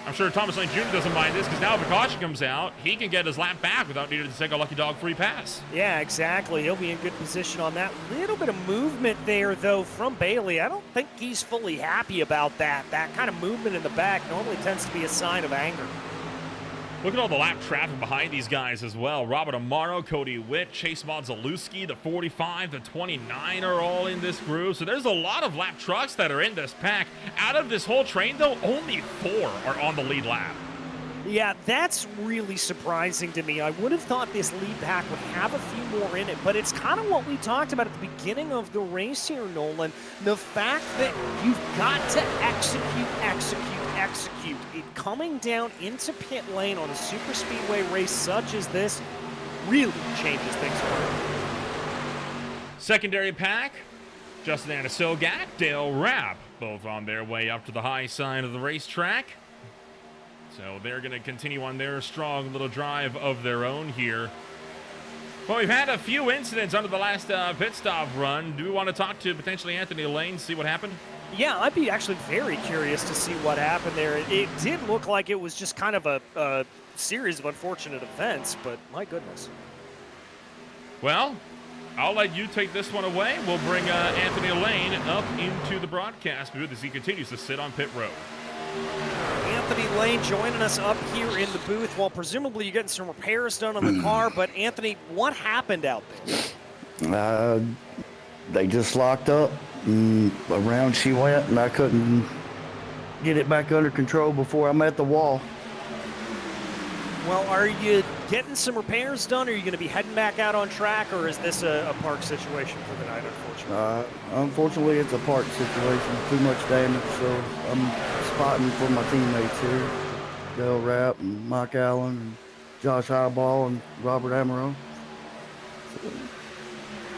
I'm sure Thomas Lane Jr. doesn't mind this because now if a caution comes out, he can get his lap back without needing to take a lucky dog free pass. Yeah, exactly. He'll be in good position on that. Little bit of movement there, though, from Bailey. I don't think he's fully happy about that. That kind of movement in the back normally tends to be a sign of anger. Look at all the lap traffic behind these guys as well. Robert Amaro, Cody Witt, Chase Modzalewski, the 45, the 29 are all in this group. So there's a lot of lap trucks that are in this pack. Out of this whole train, though, only 4 are on the lead lap. Yeah, that's really surprising to me. I would have thought this lead pack would have a few more in it, but it's kind of what we talked about at the beginning of the race here, Nolan. The fact that you've got to execute. It coming down into pit lane on a super speedway race such as this really changes things for him. Secondary pack, Justin Anasilgak, Dale Rapp, both on their way up to the high side of the racetrack. So they're going to continue on their strong little drive of their own here. Well, we've had a few incidents under the last pit stop run. Do we want to talk to potentially Anthony Lane, see what happened? Yeah, I'd be actually very curious to see what happened there. It did look like it was just kind of a series of unfortunate events, but my goodness. Well, I'll let you take this one away. We'll bring Anthony Lane up into the broadcast booth as he continues to sit on pit road. Anthony Lane joining us up here in the booth while presumably you're getting some repairs done on the car. But Anthony, what happened out there? They just locked up and around she went, and I couldn't get it back under control before I met the wall. Well, are you getting some repairs done? Are you going to be heading back out on track, or is this a park situation for the night, unfortunately? Unfortunately, it's a park situation. Too much damage, so I'm spotting for my teammates here. Dale Rapp and Mike Allen and Josh Highball and Robert Amaro.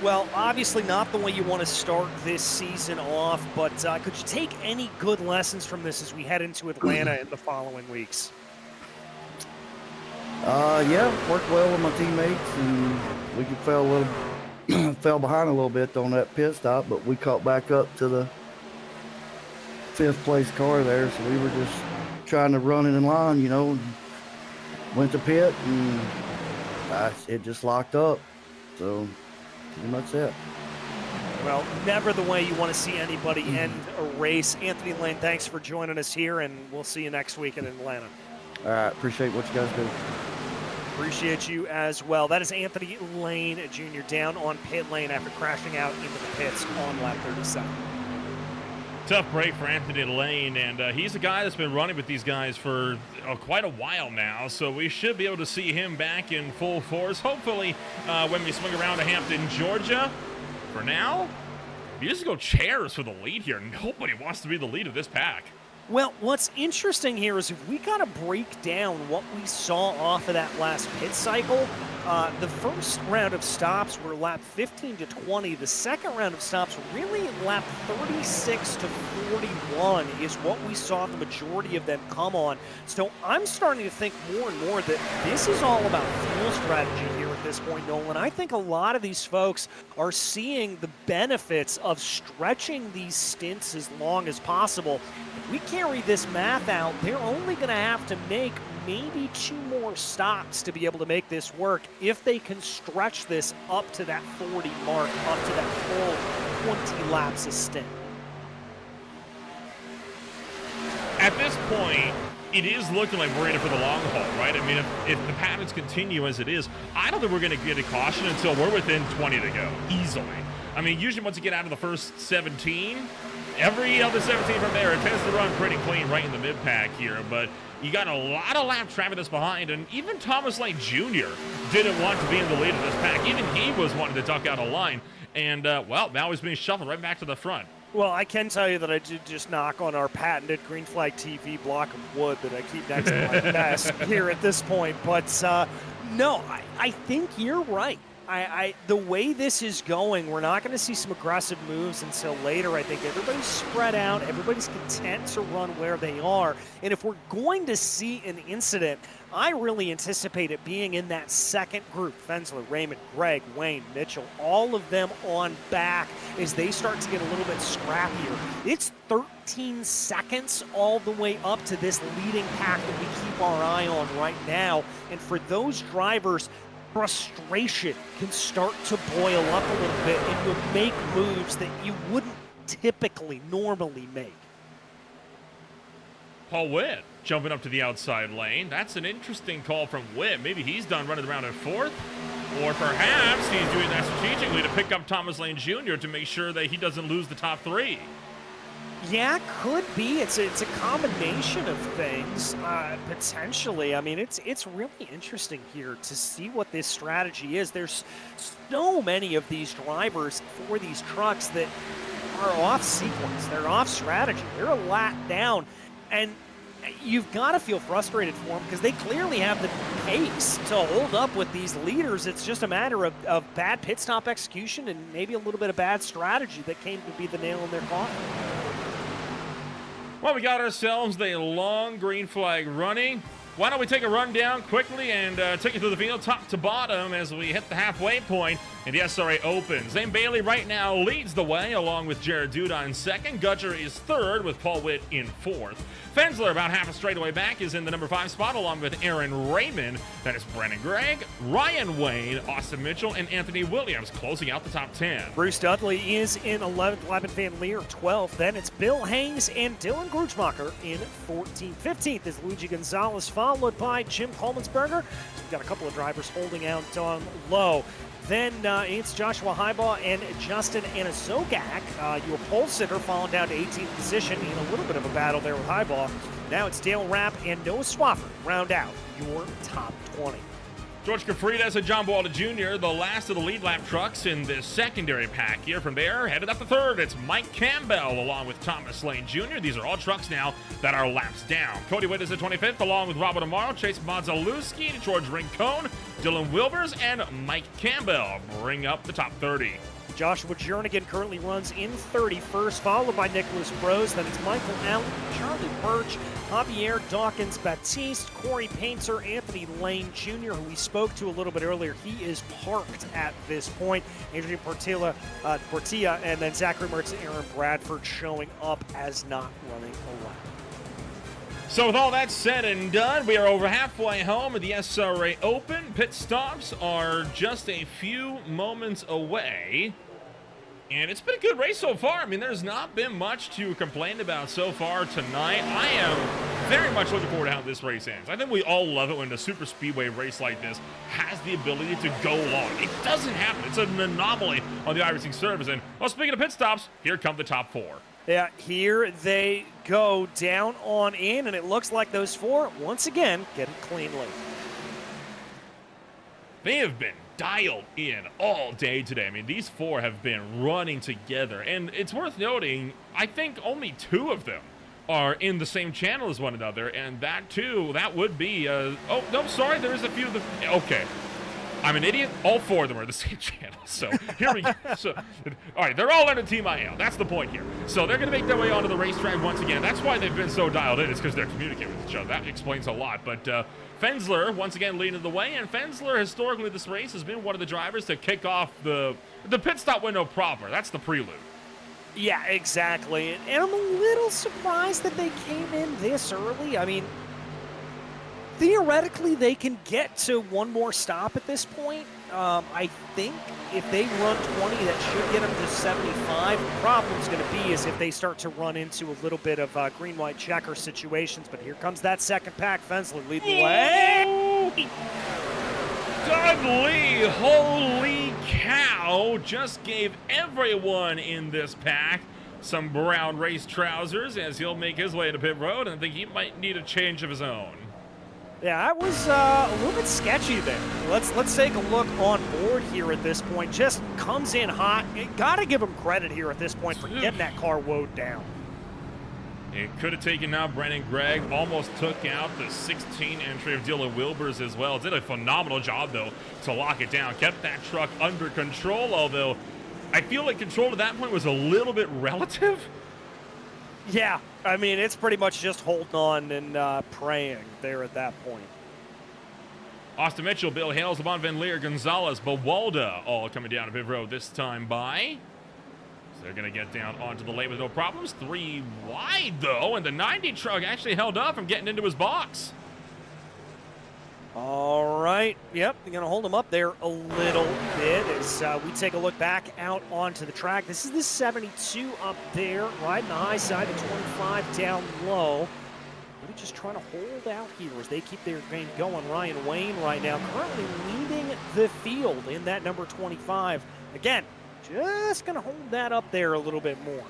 Well, obviously not the way you want to start this season off, but could you take any good lessons from this as we head into Atlanta in the following weeks? Yeah, worked well with my teammates, and we fell behind a little bit on that pit stop, but we caught back up to the 5th place car there, so we were just trying to run it in line, you know. Went to pit, and it just locked up, so pretty much it. Well, never the way you want to see anybody end a race. Anthony Lane, thanks for joining us here, and we'll see you next week in Atlanta. All right, appreciate what you guys do. Appreciate you as well. That is Anthony Lane Jr. down on pit lane after crashing out into the pits on lap 37. Tough break for Anthony Lane, and he's a guy that's been running with these guys for quite a while now, so we should be able to see him back in full force, hopefully when we swing around to Hampton, Georgia. For now, musical chairs for the lead here. Nobody wants to be the lead of this pack. Well, what's interesting here is if we kind of break down what we saw off of that last pit cycle, the first round of stops were lap 15 to 20. The second round of stops were really lap 36 to 41 is what we saw the majority of them come on. So I'm starting to think more and more that this is all about fuel strategy here at this point, Nolan. I think a lot of these folks are seeing the benefits of stretching these stints as long as possible. If we carry this math out, they're only going to have to make maybe 2 more stops to be able to make this work if they can stretch this up to that 40 mark, up to that full 20 laps a stint. At this point, it is looking like we're in it for the long haul, right? I mean, if the patterns continue as it is, I don't think we're going to get a caution until we're within 20 to go, easily. I mean, usually once you get out of the first 17, every other 17 from there, it tends to run pretty clean right in the mid-pack here, but you got a lot of lap traffic that's behind, and even Thomas Lane Jr. didn't want to be in the lead of this pack. Even he was wanting to duck out a line, and, well, now he's being shuffled right back to the front. Well, I can tell you that I did just knock on our patented Green Flag TV block of wood that I keep next to my desk here at this point, but no, I think you're right. The way this is going, we're not going to see some aggressive moves until later. I think everybody's spread out. Everybody's content to run where they are. And if we're going to see an incident, I really anticipate it being in that second group. Fensler, Raymond, Greg, Wayne, Mitchell, all of them on back as they start to get a little bit scrappier. It's 13 seconds all the way up to this leading pack that we keep our eye on right now. And for those drivers, frustration can start to boil up a little bit, and you'll make moves that you wouldn't typically normally make. Paul Witt jumping up to the outside lane. That's an interesting call from Witt. Maybe he's done running around at fourth, or perhaps he's doing that strategically to pick up Thomas Lane Jr. to make sure that he doesn't lose the top three. Yeah, could be. It's a combination of things, potentially. I mean, it's really interesting here to see what this strategy is. There's so many of these drivers for these trucks that are off sequence. They're off strategy. They're a lap down, and you've got to feel frustrated for them because they clearly have the pace to hold up with these leaders. It's just a matter of bad pit stop execution and maybe a little bit of bad strategy that came to be the nail in their coffin. Well, we got ourselves a long green flag running. Why don't we take a run down quickly and take you through the field top to bottom as we hit the halfway point and the SRA opens. Zane Bailey right now leads the way along with Jared Duda in second. Gudger is third with Paul Witt in fourth. Fensler about half a straightaway back is in the number 5 spot along with Aaron Raymond. That is Brennan Gregg, Ryan Wayne, Austin Mitchell, and Anthony Williams closing out the top 10. Bruce Dudley is in 11th, Laban Van Leer 12th. Then it's Bill Haynes and Dylan Gruchmacher in 14th. 15th is Luigi Gonzalez, followed by Jim Kolmensberger. So we've got a couple of drivers holding out down low. Then it's Joshua Heibaugh and Justin Anazogak. Your pole sitter falling down to 18th position in a little bit of a battle there with Heibaugh. Now it's Dale Rapp and Noah Swafford round out your top 20. George Cafridas and John Boalta Jr., the last of the lead lap trucks in this secondary pack here. From there, headed up to third, it's Mike Campbell along with Thomas Lane Jr. These are all trucks now that are laps down. Cody Witt is at 25th along with Robert Amaro, Chase Mazalewski, George Rincon, Dylan Wilbers, and Mike Campbell bring up the top 30. Joshua Jernigan currently runs in 31st, followed by Nicholas Brose. Then it's Michael Allen, Charlie Birch, Javier Dawkins-Baptiste, Corey Painter, Anthony Lane Jr., who we spoke to a little bit earlier. He is parked at this point. Adrian Portilla, and then Zachary Mertz and Aaron Bradford showing up as not running a lap. So with all that said and done, we are over halfway home at the SRA Open. Pit stops are just a few moments away. And it's been a good race so far. I mean, there's not been much to complain about so far tonight. I am very much looking forward to how this race ends. I think we all love it when a super speedway race like this has the ability to go long. It doesn't happen. It's an anomaly on the iRacing service. And, well, speaking of pit stops, here come the top 4. Yeah, here they go down on in, and it looks like those 4, once again, get it cleanly. They have been dialed in all day today. I mean, these 4 have been running together, and it's worth noting, I think only 2 of them are in the same channel as one another, and that would be, oh, no, sorry, there's a few of them. Okay. I'm an idiot. All 4 of them are the same channel. So here we go. So, all right, they're all under Team IEL. That's the point here. So they're going to make their way onto the racetrack once again. That's why they've been so dialed in. It's because they're communicating with each other. That explains a lot. But Fensler once again leading the way. And Fensler, historically, this race has been one of the drivers to kick off the pit stop window proper. That's the prelude. Yeah, exactly. And I'm a little surprised that they came in this early. I mean, theoretically, they can get to one more stop at this point. I think if they run 20, that should get them to 75. The problem's going to be is if they start to run into a little bit of green-white checker situations. But here comes that second pack. Fensler leading the way. Dudley, holy cow, just gave everyone in this pack some brown race trousers as he'll make his way to pit road, and I think he might need a change of his own. Yeah, that was a little bit sketchy there. Let's take a look on board here at this point. Just comes in hot. Got to give him credit here at this point for getting that car woed down. It could have taken out Brandon Gregg, almost took out the 16 entry of Dylan Wilbers as well. Did a phenomenal job, though, to lock it down. Kept that truck under control, although I feel like control at that point was a little bit relative. Yeah, I mean, it's pretty much just holding on and praying there at that point. Austin Mitchell, Bill Hales, Lamont Van Leer, Gonzalez, Bawalda, all coming down to pit road this time by. So they're going to get down onto the lane with no problems. 3 wide, though, and the 90 truck actually held up from getting into his box. All right. Yep, they're going to hold him up there a little bit as we take a look back out onto the track. This is the 72 up there, right in the high side, the 25 down low. Really just trying to hold out here as they keep their game going. Ryan Wayne right now currently leading the field in that number 25. Again, just going to hold that up there a little bit more.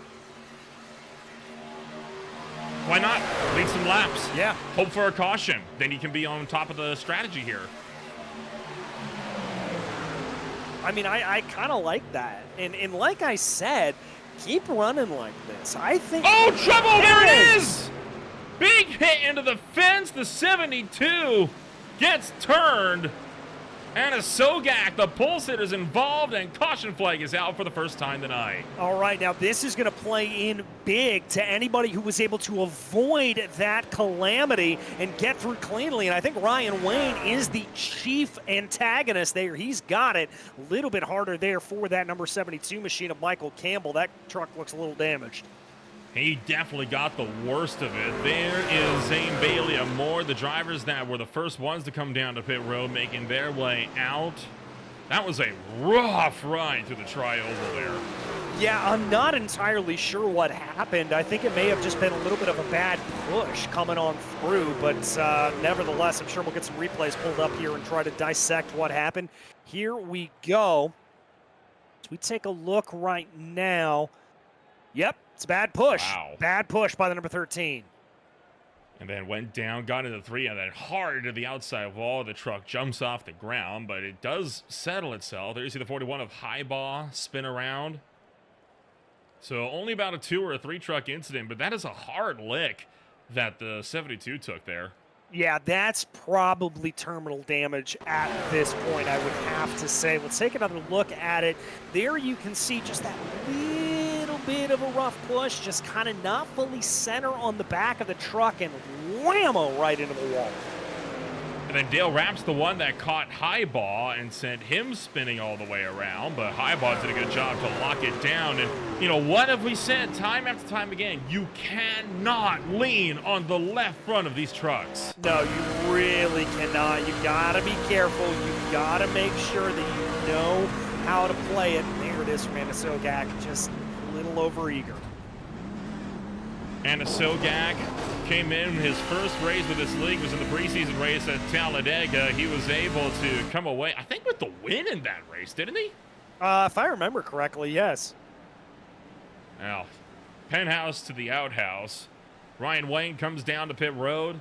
Why not? Lead some laps. Yeah. Hope for a caution. Then he can be on top of the strategy here. I mean, I kind of like that. And like I said, keep running like this. I think... Oh, trouble! There it is! Big hit into the fence. The 72 gets turned. And a Sogak, the pole sitter's involved, and caution flag is out for the first time tonight. All right, now this is going to play in big to anybody who was able to avoid that calamity and get through cleanly. And I think Ryan Wayne is the chief antagonist there. He's got it. A little bit harder there for that number 72 machine of Michael Campbell. That truck looks a little damaged. He definitely got the worst of it. There is Zane Bailey and Moore, the drivers that were the first ones to come down to pit road, making their way out. That was a rough ride through the tri-oval there. Yeah, I'm not entirely sure what happened. I think it may have just been a little bit of a bad push coming on through, but nevertheless, I'm sure we'll get some replays pulled up here and try to dissect what happened. Here we go. As we take a look right now. Yep, it's a bad push. Wow. Bad push by the number 13. And then went down, got into 3, and then hard to the outside wall. The truck jumps off the ground, but it does settle itself. There you see the 41 of Highbaugh spin around. So only about a 2 or a 3 truck incident, but that is a hard lick that the 72 took there. Yeah, that's probably terminal damage at this point, I would have to say. Let's take another look at it. There you can see just that little bit of a rough push, just kind of not fully center on the back of the truck, and whammo right into the wall. And then Dale Rapp's the one that caught Highbaugh and sent him spinning all the way around, but Highbaugh did a good job to lock it down. And, you know, what have we said time after time again? You cannot lean on the left front of these trucks. No, you really cannot. You gotta be careful. You gotta make sure that you know how to play it. There it is from Anasogak, just a little overeager. Anasogak came in his first race with this league, was in the preseason race at Talladega. He was able to come away, I think, with the win in that race, didn't he? If I remember correctly, yes. Now, penthouse to the outhouse. Ryan Wayne comes down to pit road.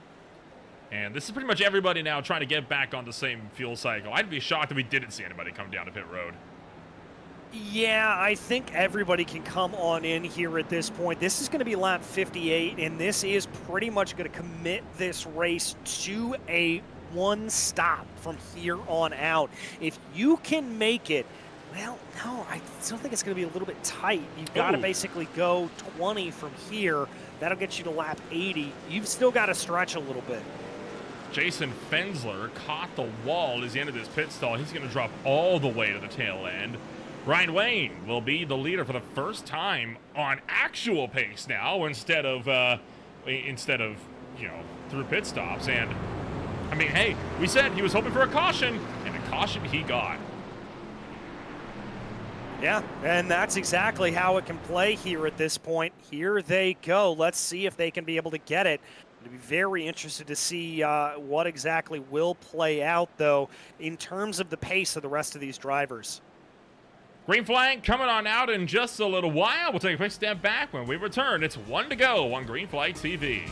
And this is pretty much everybody now trying to get back on the same fuel cycle. I'd be shocked if we didn't see anybody come down to pit road. Yeah, I think everybody can come on in here at this point. This is going to be lap 58, and this is pretty much going to commit this race to a one stop from here on out. If you can make it, well, no, I still think it's going to be a little bit tight. You've got to basically go 20 from here. That'll get you to lap 80. You've still got to stretch a little bit. Jason Fensler caught the wall as he entered his pit stall. He's going to drop all the way to the tail end. Ryan Wayne will be the leader for the first time on actual pace now instead of you know, through pit stops. And I mean, hey, we said he was hoping for a caution, and a caution he got. Yeah, and that's exactly how it can play here at this point. Here they go. Let's see if they can be able to get it. I'd be very interested to see what exactly will play out, though, in terms of the pace of the rest of these drivers. Green flag coming on out in just a little while. We'll take a quick step back when we return. It's 1 to go on Green Flag TV.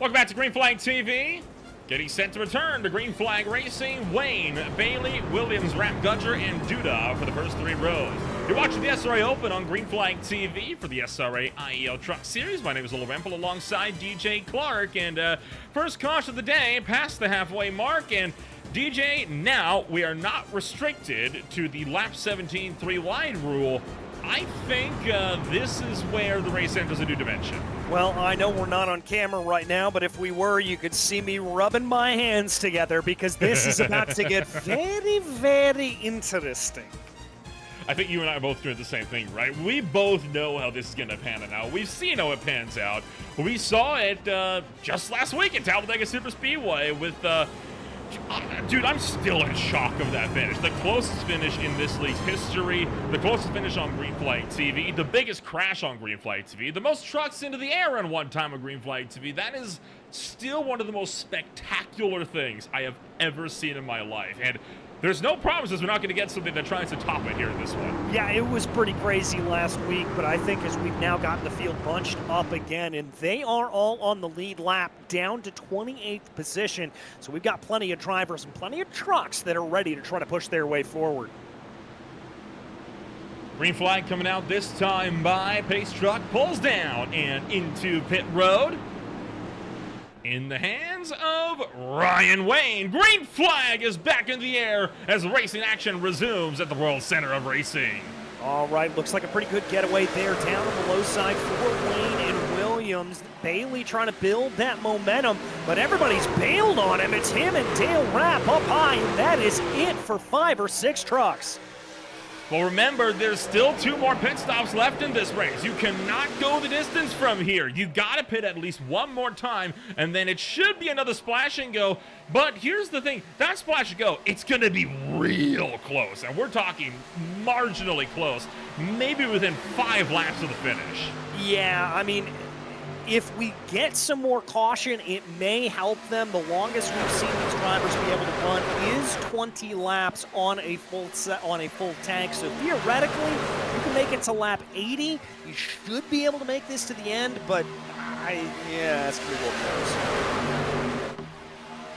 Welcome back to Green Flag TV. Getting set to return to Green Flag Racing, Wayne, Bailey, Williams, Rapp, Gudger, and Duda for the first 3 rows. You're watching the SRA Open on Green Flag TV for the SRA IEL Truck Series. My name is Rempel alongside DJ Clark, and first caution of the day, past the halfway mark, and DJ, now we are not restricted to the lap 17 3-wide rule. I think this is where the race enters a new dimension. Well, I know we're not on camera right now, but if we were, you could see me rubbing my hands together because this is about to get very, very interesting. I think you and I are both doing the same thing, right? We both know how this is going to pan out. We've seen how it pans out. We saw it just last week at Talladega Superspeedway with... dude, I'm still in shock of that finish. The closest finish in this league's history, the closest finish on Green Flag TV, the biggest crash on Green Flag TV, the most trucks into the air in one time on Green Flag TV. That is still one of the most spectacular things I have ever seen in my life. And there's no promises we're not going to get something that tries to top it here in this one. Yeah, it was pretty crazy last week, but I think as we've now gotten the field bunched up again, and they are all on the lead lap, down to 28th position. So we've got plenty of drivers and plenty of trucks that are ready to try to push their way forward. Green flag coming out this time by Pace Truck, pulls down and into pit road. In the hands of Ryan Wayne. Green flag is back in the air as racing action resumes at the World Center of Racing. All right, looks like a pretty good getaway there down on the low side for Wayne and Williams. Bailey trying to build that momentum, but everybody's bailed on him. It's him and Dale Rapp up high, and that is it for 5 or 6 trucks. Well, remember, there's still 2 more pit stops left in this race. You cannot go the distance from here. You got to pit at least one more time, and then it should be another splash and go. But here's the thing. That splash and go, it's going to be real close, and we're talking marginally close, maybe within 5 laps of the finish. Yeah, I mean, if we get some more caution, it may help them. The longest we've seen these drivers be able to run is 20 laps on a full tank. So theoretically, you can make it to lap 80. You should be able to make this to the end, but yeah, that's pretty well close.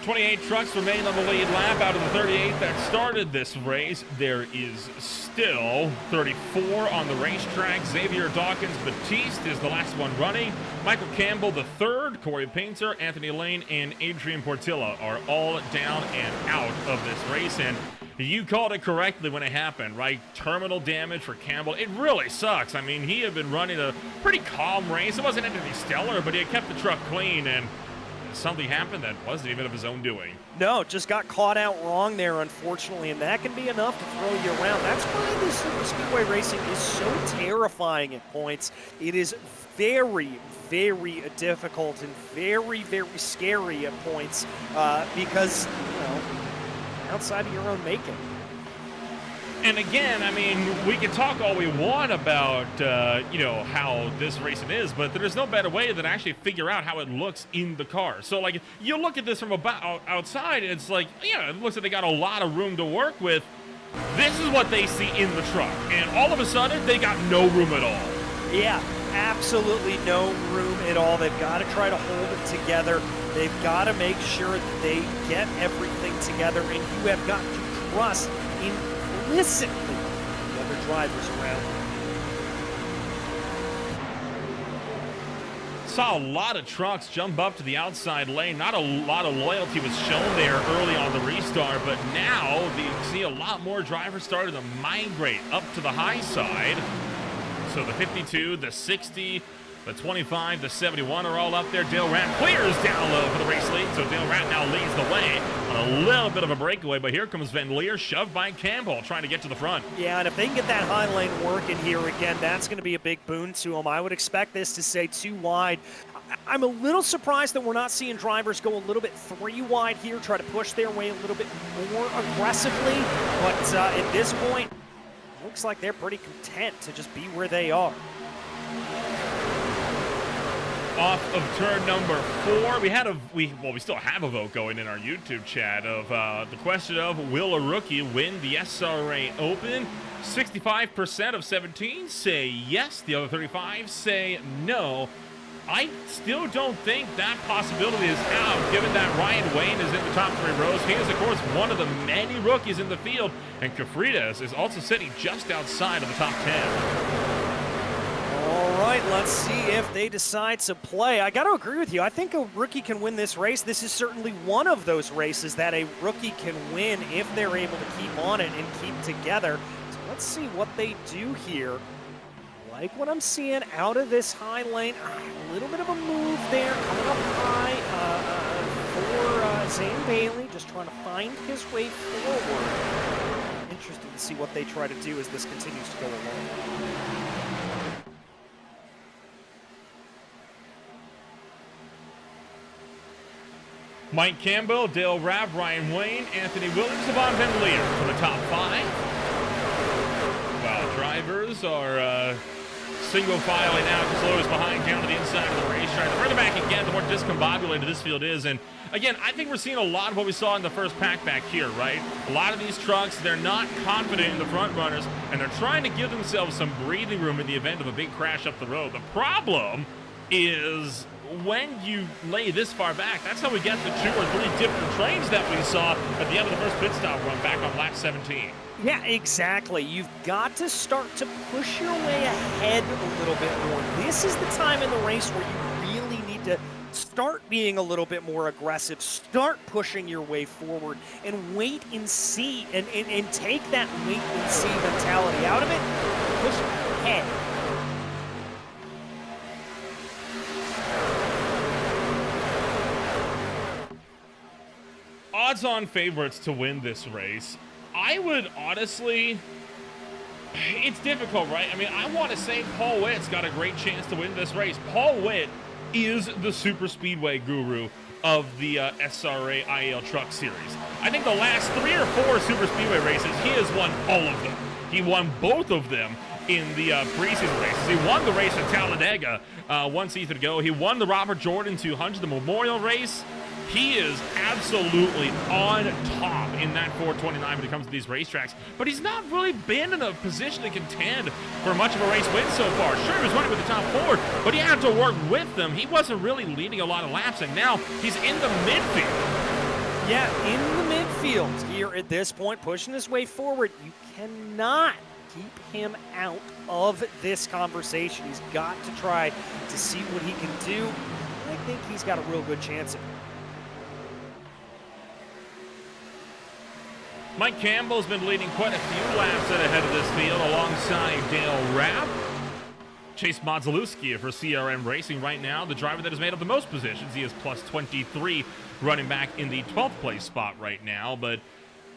28 trucks remain on the lead lap out of the 38 that started this race. There is still 34 on the racetrack. Xavier Dawkins Batiste is the last one running. Michael Campbell the third. Corey Painter, Anthony Lane, and Adrian Portilla are all down and out of this race. And you called it correctly when it happened, right? Terminal damage for Campbell. It really sucks. I mean, he had been running a pretty calm race. It wasn't anything stellar, but he had kept the truck clean, and something happened that wasn't even of his own doing. No, just got caught out wrong there, unfortunately, and that can be enough to throw you around. That's why this Super Speedway racing is so terrifying at points. It is very, very difficult and very, very scary at points because, you know, outside of your own making. And again, I mean, we can talk all we want about, you know, how this racing is, but there's no better way than actually figure out how it looks in the car. So, like, you look at this from about outside, it's like, yeah, it looks like they got a lot of room to work with. This is what they see in the truck, and all of a sudden, they got no room at all. Yeah, absolutely no room at all. They've got to try to hold it together. They've got to make sure that they get everything together, and you have got to trust implicitly the other drivers around them. Saw a lot of trucks jump up to the outside lane. Not a lot of loyalty was shown there early on the restart, but now you see a lot more drivers starting to migrate up to the high side. So the 52, the 60, the 25, the 71 are all up there. Dale Rapp clears down low for the race lead, so Dale Rapp now leads the way on a little bit of a breakaway, but here comes Van Leer, shoved by Campbell, trying to get to the front. Yeah, and if they can get that high lane working here again, that's going to be a big boon to them. I would expect this to stay 2 wide. I'm a little surprised that we're not seeing drivers go a little bit 3 wide here, try to push their way a little bit more aggressively, but at this point, looks like they're pretty content to just be where they are. Off of turn number 4, we still have a vote going in our YouTube chat of the question of, will a rookie win the SRA Open? 65% of 17 say yes, the other 35 say no. I still don't think that possibility is out, given that Ryan Wayne is in the top 3 rows. He is, of course, one of the many rookies in the field, and Kafridas is also sitting just outside of the top 10. All right, let's see if they decide to play. I got to agree with you. I think a rookie can win this race. This is certainly one of those races that a rookie can win if they're able to keep on it and keep together. So let's see what they do here. Like what I'm seeing out of this high lane. A little bit of a move there coming up high for Zane Bailey, just trying to find his way forward. Interesting to see what they try to do as this continues to go along. Mike Campbell, Dale Rapp, Ryan Wayne, Anthony Williams, Yvonne Van Leer for the top 5. While drivers are single filing out, just lowers behind down to the inside of the racetrack. The further back again, the more discombobulated this field is. And again, I think we're seeing a lot of what we saw in the first pack back here, right? A lot of these trucks, they're not confident in the front runners, and they're trying to give themselves some breathing room in the event of a big crash up the road. The problem is when you lay this far back, that's how we get the 2 or 3 different trains that we saw at the end of the first pit stop run back on lap 17. Yeah, exactly. You've got to start to push your way ahead a little bit more. This is the time in the race where you really need to start being a little bit more aggressive, start pushing your way forward, and wait and see, and take that wait and see mentality out of it, push ahead. Odds-on favorites to win this race. I would honestly, it's difficult, right? I mean, I want to say Paul Witt's got a great chance to win this race. Paul Witt is the Superspeedway guru of the SRA IEL Truck Series. I think the last 3 or 4 Superspeedway races, he has won all of them. He won both of them in the preseason races. He won the race at Talladega 1 season ago. He won the Robert Jordan 200, the Memorial race. He is absolutely on top in that 429 when it comes to these racetracks, but he's not really been in a position to contend for much of a race win so far. Sure, he was running with the top 4, but he had to work with them. He wasn't really leading a lot of laps, and now he's in the midfield. Yeah, in the midfield here at this point, pushing his way forward. You cannot keep him out of this conversation. He's got to try to see what he can do. I think he's got a real good chance of it. Mike Campbell's been leading quite a few laps ahead of this field alongside Dale Rapp. Chase Modzelewski for CRM Racing right now, the driver that has made up the most positions. He is plus 23, running back in the 12th place spot right now. But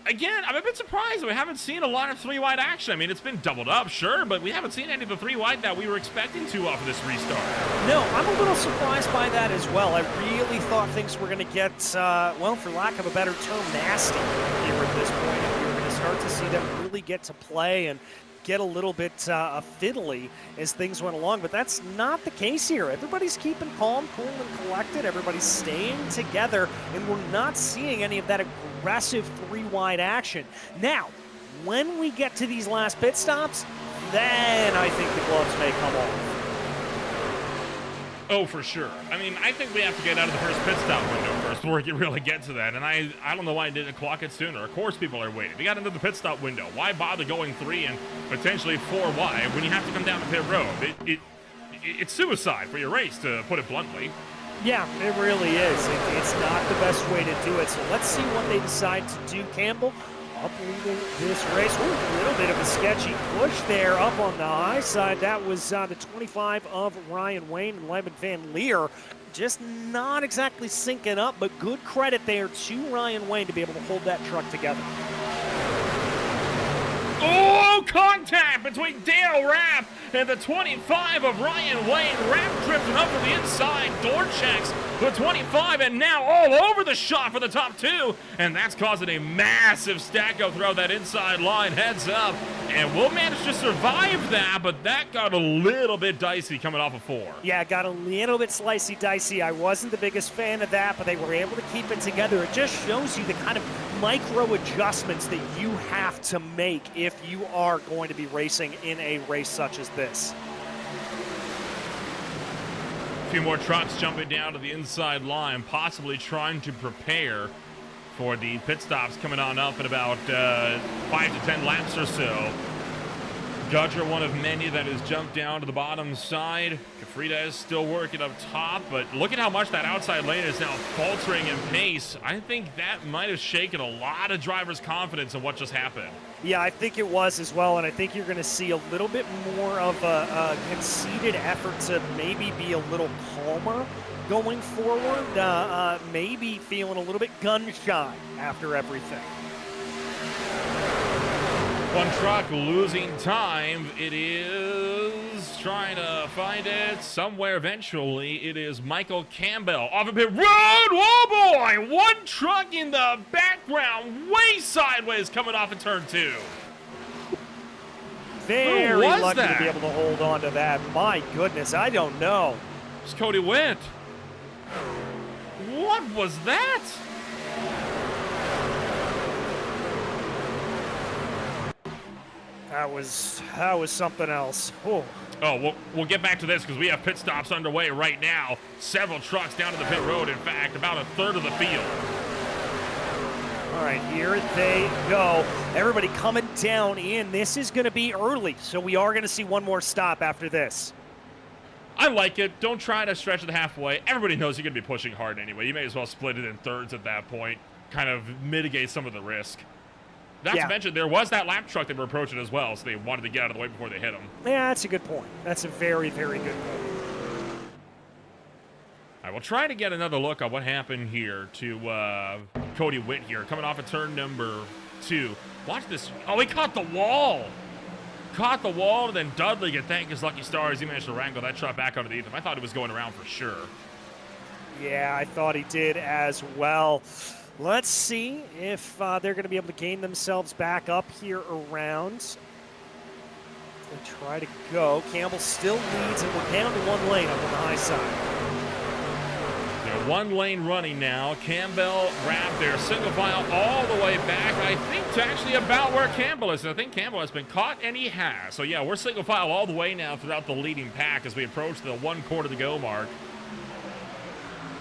again, I'm a bit surprised that we haven't seen a lot of 3-wide action. I mean, it's been doubled up, sure, but we haven't seen any of the 3-wide that we were expecting to off of this restart. No, I'm a little surprised by that as well. I really thought things were going to get, well, for lack of a better term, nasty here at this point. We were going to start to see them really get to play and get a little bit fiddly as things went along, but that's not the case here. Everybody's keeping calm, cool, and collected. Everybody's staying together, and we're not seeing any of that aggressive 3-wide action. Now, when we get to these last pit stops, then I think the gloves may come off. Oh, for sure. I mean, I think we have to get out of the first pit stop window first before we can really get to that. And I don't know why I didn't clock it sooner. Of course people are waiting. We got into the pit stop window. Why bother going 3 and potentially 4 wide when you have to come down the pit road? It's suicide for your race, to put it bluntly. Yeah, it really is. It's not the best way to do it. So let's see what they decide to do. Campbell up leading this race. Ooh, a little bit of a sketchy push there up on the high side. That was the 25 of Ryan Wayne and Lyman Van Leer. Just not exactly syncing up, but good credit there to Ryan Wayne to be able to hold that truck together. Oh, contact between Dale Rapp and the 25 of Ryan Wayne. Rapp drifting up to the inside, door checks the 25, and now all over the shot for the top 2, and that's causing a massive stack up throughout that inside line. Heads up, and we'll manage to survive that, but that got a little bit dicey coming off of 4. Yeah, it got a little bit slicey dicey. I wasn't the biggest fan of that, but they were able to keep it together. It just shows you the kind of micro adjustments that you have to make if you are going to be racing in a race such as this. few more trucks jumping down to the inside line, possibly trying to prepare for the pit stops coming on up in about 5 to 10 laps or so. Gudger, one of many that has jumped down to the bottom side. Kafrida is still working up top, but look at how much that outside lane is now faltering in pace. I think that might have shaken a lot of drivers' confidence in what just happened. Yeah, I think it was as well, and I think you're going to see a little bit more of a conceded effort to maybe be a little calmer going forward, maybe feeling a little bit gun-shy after everything. One truck losing time. It is trying to find it somewhere eventually. It is Michael Campbell off of pit road. Oh boy! One truck in the background, way sideways, coming off of turn 2. Very lucky to be able to hold on to that. My goodness, I don't know. It's Cody Witt. What was that? That was something else. Oh, we'll get back to this because we have pit stops underway right now. Several trucks down to the pit road. In fact, about a third of the field. All right, here they go. Everybody coming down in. This is going to be early, so we are going to see one more stop after this. I like it. Don't try to stretch it halfway. Everybody knows you're going to be pushing hard anyway. You may as well split it in thirds at that point. Kind of mitigate some of the risk. Not to mention, there was that lap truck they were approaching as well, so they wanted to get out of the way before they hit them. Yeah, that's a good point. That's a very, very good point. All right, we'll try to get another look at what happened here to Cody Witt here, coming off of turn number 2. Watch this. Oh, he caught the wall. Caught the wall, and then Dudley can thank his lucky stars. He managed to wrangle that truck back underneath him. I thought it was going around for sure. Yeah, I thought he did as well. Let's see if they're going to be able to gain themselves back up here around. They try to go. Campbell still leads, and we're down to one lane up on the high side. They're one lane running now. Campbell wrapped their single file all the way back, I think, to actually about where Campbell is. And I think Campbell has been caught, and he has. So, yeah, we're single file all the way now throughout the leading pack as we approach the 1 quarter to go mark.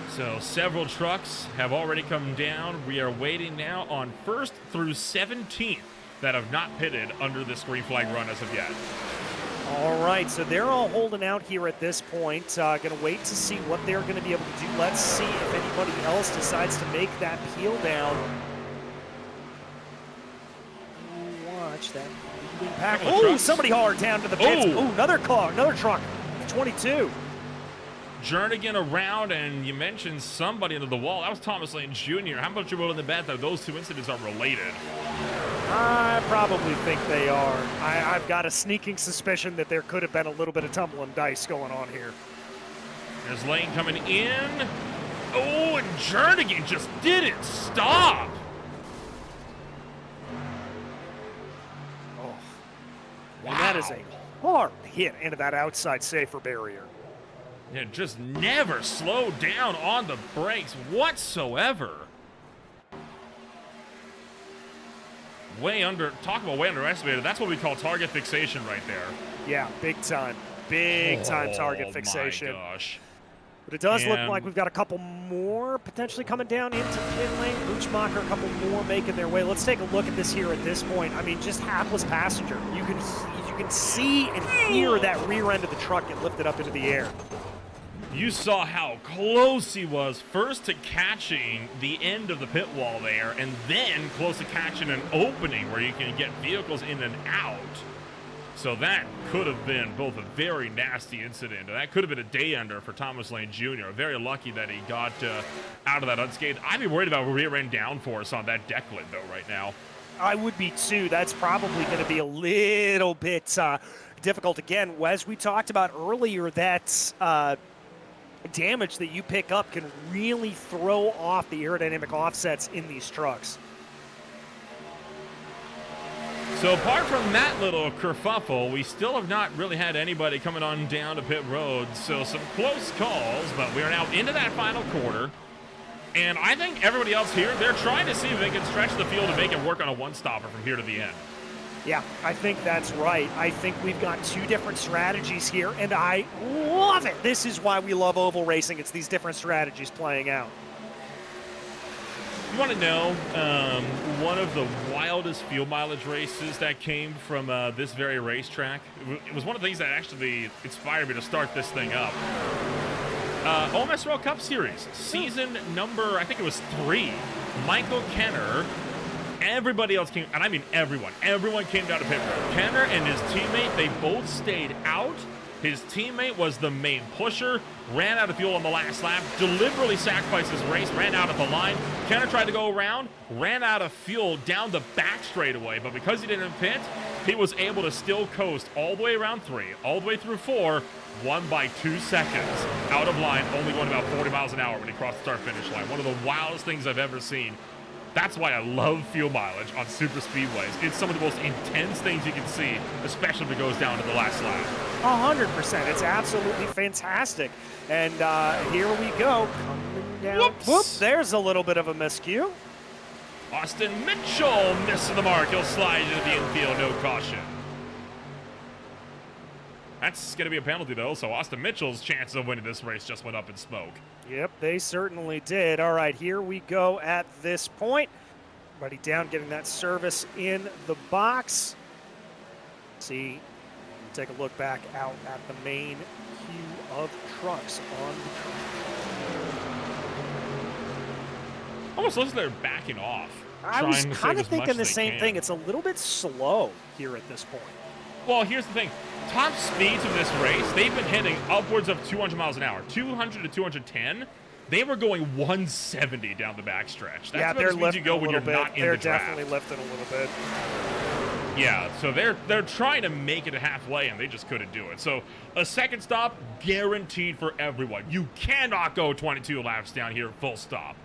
So several trucks have already come down. We are waiting now on 1st through 17th that have not pitted under this green flag run as of yet. All right, so they're all holding out here at this point. Going to wait to see what they're going to be able to do. Let's see if anybody else decides to make that peel down. Watch that leading pack. Oh, somebody hard down to the pits. Oh, another car, another truck. 22. Jernigan around, and you mentioned somebody into the wall. That was Thomas Lane Jr. How much are you willing to bet that those two incidents are related? I probably think they are. I've got a sneaking suspicion that there could have been a little bit of tumbling dice going on here. There's Lane coming in. Oh, and Jernigan just didn't stop. Oh, wow. And that is a hard hit into that outside safer barrier. Yeah, just never slowed down on the brakes whatsoever. Talk about way underestimated. That's what we call target fixation right there. Yeah, big time. Big time target fixation. Oh my gosh. But it does look like we've got a couple more potentially coming down into pit lane. Buchmacher, a couple more making their way. Let's take a look at this here at this point. I mean, just hapless passenger. You can see and hear that rear end of the truck get lifted up into the air. You saw how close he was first to catching the end of the pit wall there, and then close to catching an opening where you can get vehicles in and out. So that could have been both a very nasty incident, and that could have been a day ender for Thomas Lane Jr. Very lucky that he got out of that unscathed. I'd be worried about rear end downforce on that deck lid, though, right now. I would be, too. That's probably going to be a little bit difficult. Again, as we talked about earlier, that's damage that you pick up can really throw off the aerodynamic offsets in these trucks. So apart from that little kerfuffle, we still have not really had anybody coming on down to pit road. So some close calls, but we are now into that final quarter. And I think everybody else here, they're trying to see if they can stretch the field and make it work on a one-stopper from here to the end. Yeah, I think that's right. I think we've got two different strategies here, and I love it. This is why we love oval racing. It's these different strategies playing out. You want to know one of the wildest fuel mileage races that came from this very racetrack? It was one of the things that actually inspired me to start this thing up. OMSRL Cup Series, season number, I think it was 3. Michael Kenner, everybody else came, and I mean everyone came down to pit road. Kenner and his teammate, they both stayed out. His teammate was the main pusher, ran out of fuel on the last lap, deliberately sacrificed his race, ran out of the line. Kenner tried to go around, ran out of fuel down the back straightaway, but because he didn't pit, he was able to still coast all the way around 3, all the way through 4, won by 2 seconds, out of line, only going about 40 miles an hour when he crossed the start-finish line. One of the wildest things I've ever seen. That's why I love fuel mileage on super speedways. It's some of the most intense things you can see, especially if it goes down to the last lap. 100%. It's absolutely fantastic. And here we go. Coming down. Whoops. Whoop, there's a little bit of a miscue. Austin Mitchell missing the mark. He'll slide into the infield, no caution. That's going to be a penalty, though, so Austin Mitchell's chances of winning this race just went up in smoke. Yep, they certainly did. All right, here we go at this point. Everybody down, getting that service in the box. See, take a look back out at the main queue of trucks on the track. Almost looks like they're backing off. I was kind of thinking the same thing. It's a little bit slow here at this point. Well, here's the thing. Top speeds of this race, they've been hitting upwards of 200 miles an hour. 200 to 210. They were going 170 down the backstretch. That's Yeah, about they're the speed you go when you're not in They're the draft. definitely lifting a little bit. Yeah, so they're trying to make it halfway, and they just couldn't do it. So a second stop guaranteed for everyone. You cannot go 22 laps down here full stop.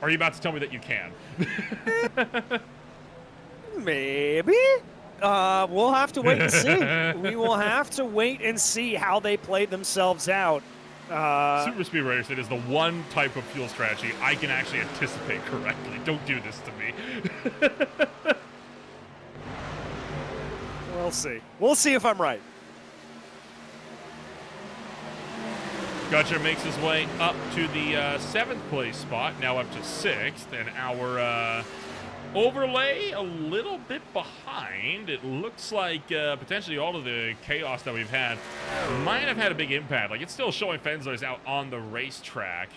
Are you about to tell me that you can? Maybe. We'll have to wait and see. We will have to wait and see how they play themselves out. Super Speedway Racing is the one type of fuel strategy I can actually anticipate correctly. Don't do this to me. We'll see. We'll see if I'm right. Gutcher makes his way up to the 7th place spot, now up to 6th, and our overlay a little bit behind. It looks like potentially all of the chaos that we've had might have had a big impact. Like, it's still showing Fensler's out on the racetrack,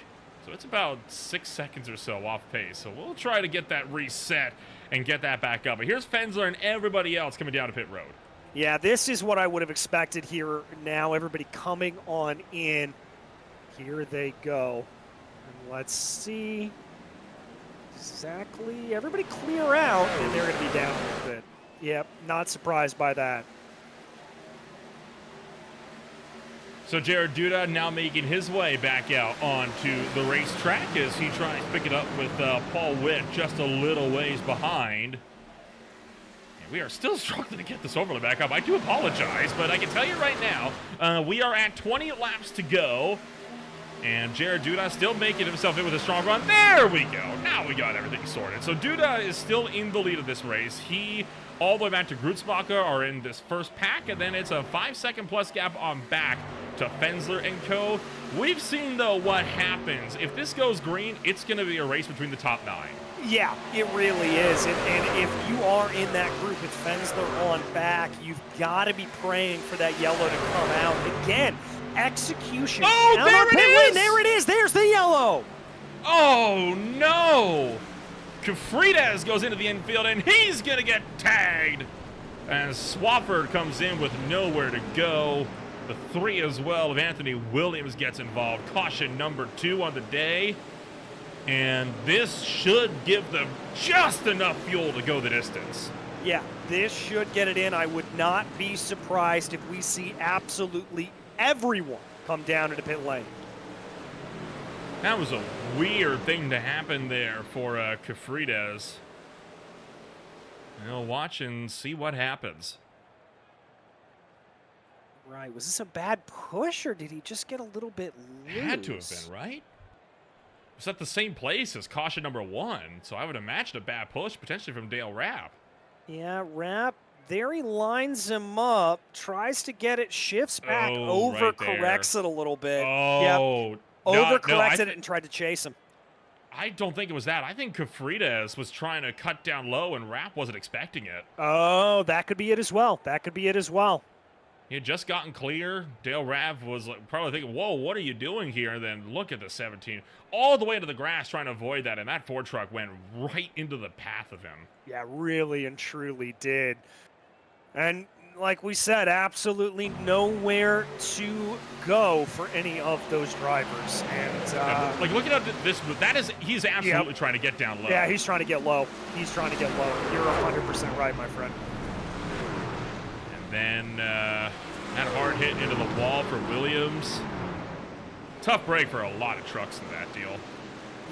so it's about 6 seconds or so off pace. So we'll try to get that reset and get that back up. But here's Fensler and everybody else coming down to pit road. Yeah, this is what I would have expected here now. Everybody coming on in. Here they go. And let's see exactly. Everybody clear out, and they're going to be down a little bit. Yep, not surprised by that. So Jared Duda now making his way back out onto the racetrack as he tries to pick it up with Paul Witt just a little ways behind. And we are still struggling to get this overlay back up. I do apologize, but I can tell you right now, we are at 20 laps to go. And Jared Duda still making himself in with a strong run. There we go. Now we got everything sorted. So Duda is still in the lead of this race. He, all the way back to Grutzmacher, are in this first pack. And then it's a 5-second plus gap on back to Fensler and co. We've seen, though, what happens. If this goes green, it's going to be a race between the top 9. Yeah, it really is. And if you are in that group with Fensler on back, you've got to be praying for that yellow to come out. Again, execution. Oh, there it is! There it is. There's the yellow. Oh, no. Kafrides goes into the infield, and he's going to get tagged. As Swafford comes in with nowhere to go. The 3 as well of Anthony Williams gets involved. Caution number 2 on the day. And this should give them just enough fuel to go the distance. Yeah, this should get it in. I would not be surprised if we see absolutely everyone come down into pit lane. That was a weird thing to happen there for Kafrides. We'll watch and see what happens. Right. Was this a bad push, or did he just get a little bit loose? Had to have been, right? was at the same place as caution number 1, so I would imagine a bad push potentially from Dale Rapp. Yeah, Rapp, there he lines him up, tries to get it, shifts back, overcorrects it a little bit. Oh, yep. Overcorrected it and tried to chase him. I don't think it was that. I think Kafrides was trying to cut down low, and Rapp wasn't expecting it. Oh, that could be it as well. That could be it as well. He had just gotten clear. Dale Rapp was probably thinking, whoa, what are you doing here? And then look at the 17. All the way into the grass trying to avoid that, and that Ford truck went right into the path of him. Yeah, really and truly did. And like we said, absolutely nowhere to go for any of those drivers. And like, looking at this, he's absolutely trying to get down low. Yeah, he's trying to get low. He's trying to get low. You're 100% right, my friend. And then that hard hit into the wall for Williams. Tough break for a lot of trucks in that deal.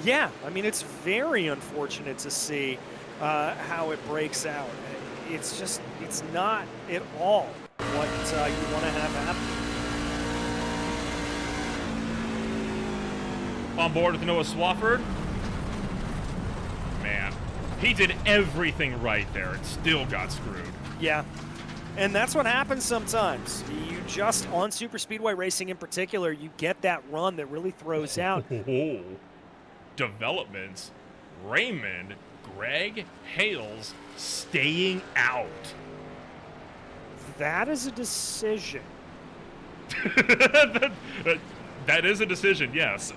Yeah, I mean, it's very unfortunate to see how it breaks out. It's just, it's not at all what you want to have happen. On board with Noah Swafford. Man, he did everything right there and still got screwed. Yeah, and that's what happens sometimes. You just, on Superspeedway racing in particular, you get that run that really throws out. Oh, developments. Raymond, Greg, Hales staying out. That is a decision. that is a decision, yes.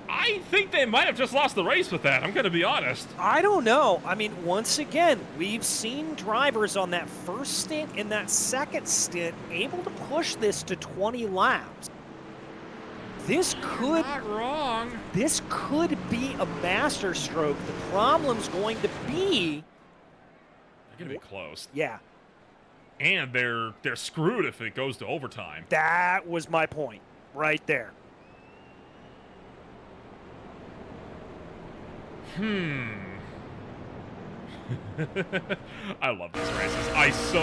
I think they might have just lost the race with that, I'm going to be honest. I don't know. I mean, once again, we've seen drivers on that first stint and that second stint able to push this to 20 laps. This could, not wrong. This could be a masterstroke. The problem's going to be, they're going to be close. Yeah. And they're screwed if it goes to overtime. That was my point right there. I love these races. I so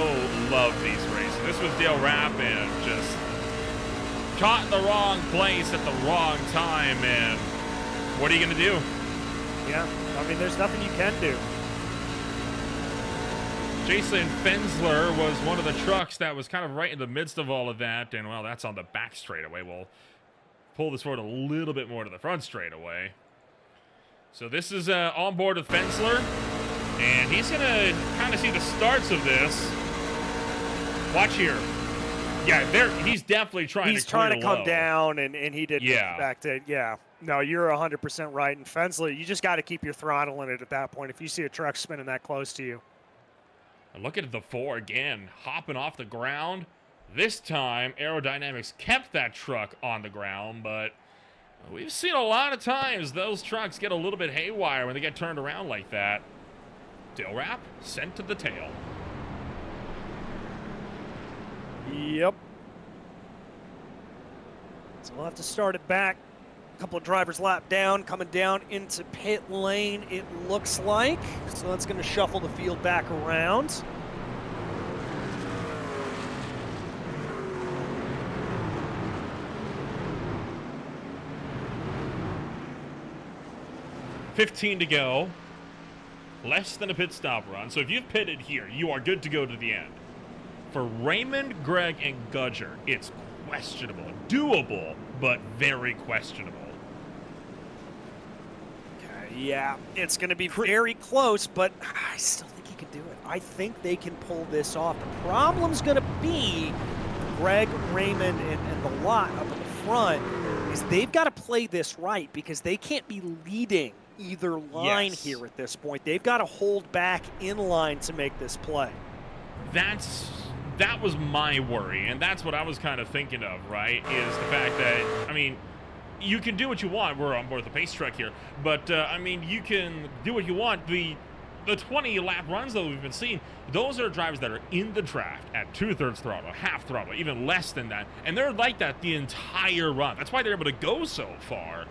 love these races. This was Dale Rapp and just caught in the wrong place at the wrong time, and what are you going to do? Yeah, I mean, there's nothing you can do. Jason Fensler was one of the trucks that was kind of right in the midst of all of that, and, well, that's on the back straightaway. We'll pull this forward a little bit more to the front straightaway. So this is on board with Fensler, and he's going to kind of see the starts of this. Watch here. Yeah, he's definitely trying to come low. down, and he didn't expect it. Yeah. No, you're 100% right. And Fensler, you just got to keep your throttle in it at that point if you see a truck spinning that close to you. And look at the 4 again, hopping off the ground. This time, Aerodynamics kept that truck on the ground, but we've seen a lot of times those trucks get a little bit haywire when they get turned around like that. Dale Rapp sent to the tail. Yep. So we'll have to start it back. A couple of drivers lap down, coming down into pit lane, it looks like. So that's going to shuffle the field back around. $15 to go. Less than a pit stop run. So if you've pitted here, you are good to go to the end. For Raymond, Greg, and Gudger, it's questionable. Doable, but very questionable. Okay, yeah, it's going to be very close, but I still think he can do it. I think they can pull this off. The problem's going to be Greg, Raymond, and the lot up in the front is they've got to play this right because they can't be leading either line here at this point. They've got to hold back in line to make this play. That was my worry, and that's what I was kind of thinking of, right, is the fact that, I mean, you can do what you want. We're on board the pace truck here, but, I mean, you can do what you want. The 20-lap runs that we've been seeing, those are drivers that are in the draft at 2/3 throttle, half throttle, even less than that, and they're like that the entire run. That's why they're able to go so far.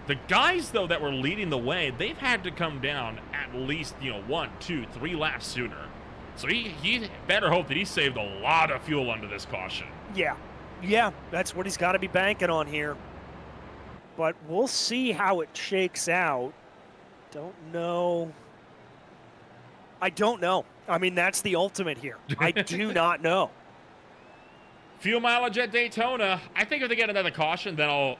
The guys, though, that were leading the way, they've had to come down at least, 1, 2, 3 laps sooner. So he better hope that he saved a lot of fuel under this caution. Yeah, that's what he's got to be banking on here. but we'll see how it shakes out. Don't know. I don't know. I mean, that's the ultimate here. I do not know. Fuel mileage at Daytona. I think if they get another caution, then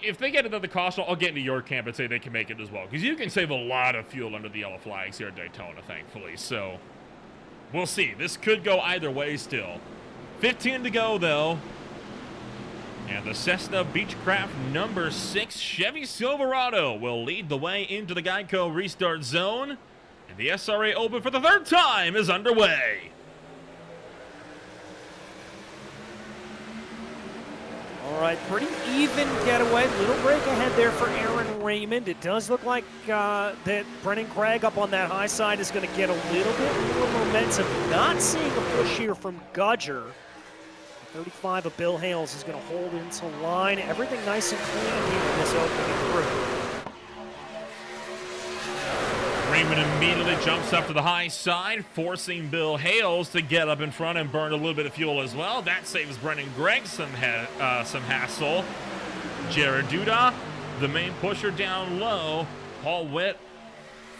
if they get another caution, I'll get into your camp and say they can make it as well. Because you can save a lot of fuel under the yellow flags here at Daytona, thankfully. So, we'll see. This could go either way still. 15 to go, though. And the Cessna Beechcraft number 6 Chevy Silverado will lead the way into the Geico restart zone. And the SRA Open for the 3rd time is underway. All right, pretty even getaway. Little break ahead there for Aaron Raymond. It does look like that Brennan Craig up on that high side is going to get a little bit more momentum. Not seeing a push here from Gudger. 35 of Bill Hales is going to hold into line. Everything nice and clean here in this opening group. Raymond immediately jumps up to the high side, forcing Bill Hales to get up in front and burn a little bit of fuel as well. That saves Brennan Gregg some hassle. Jared Duda, the main pusher down low. Paul Witt,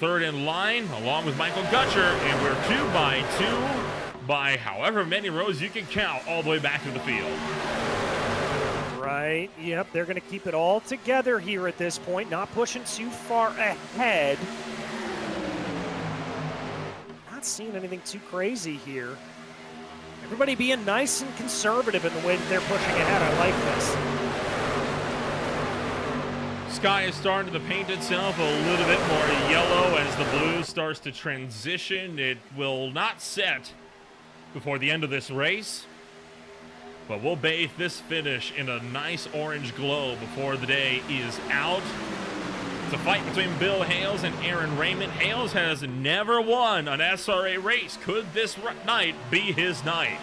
3rd in line, along with Michael Gutcher, and we're 2 by 2 by however many rows you can count all the way back to the field. Right, yep, they're going to keep it all together here at this point, not pushing too far ahead. Not seeing anything too crazy here. Everybody being nice and conservative in the way that they're pushing ahead. I like this. Sky is starting to paint itself a little bit more yellow as the blue starts to transition. It will not set before the end of this race, but we'll bathe this finish in a nice orange glow before the day is out. It's a fight between Bill Hales and Aaron Raymond. Hales has never won an SRA race. Could this night be his night?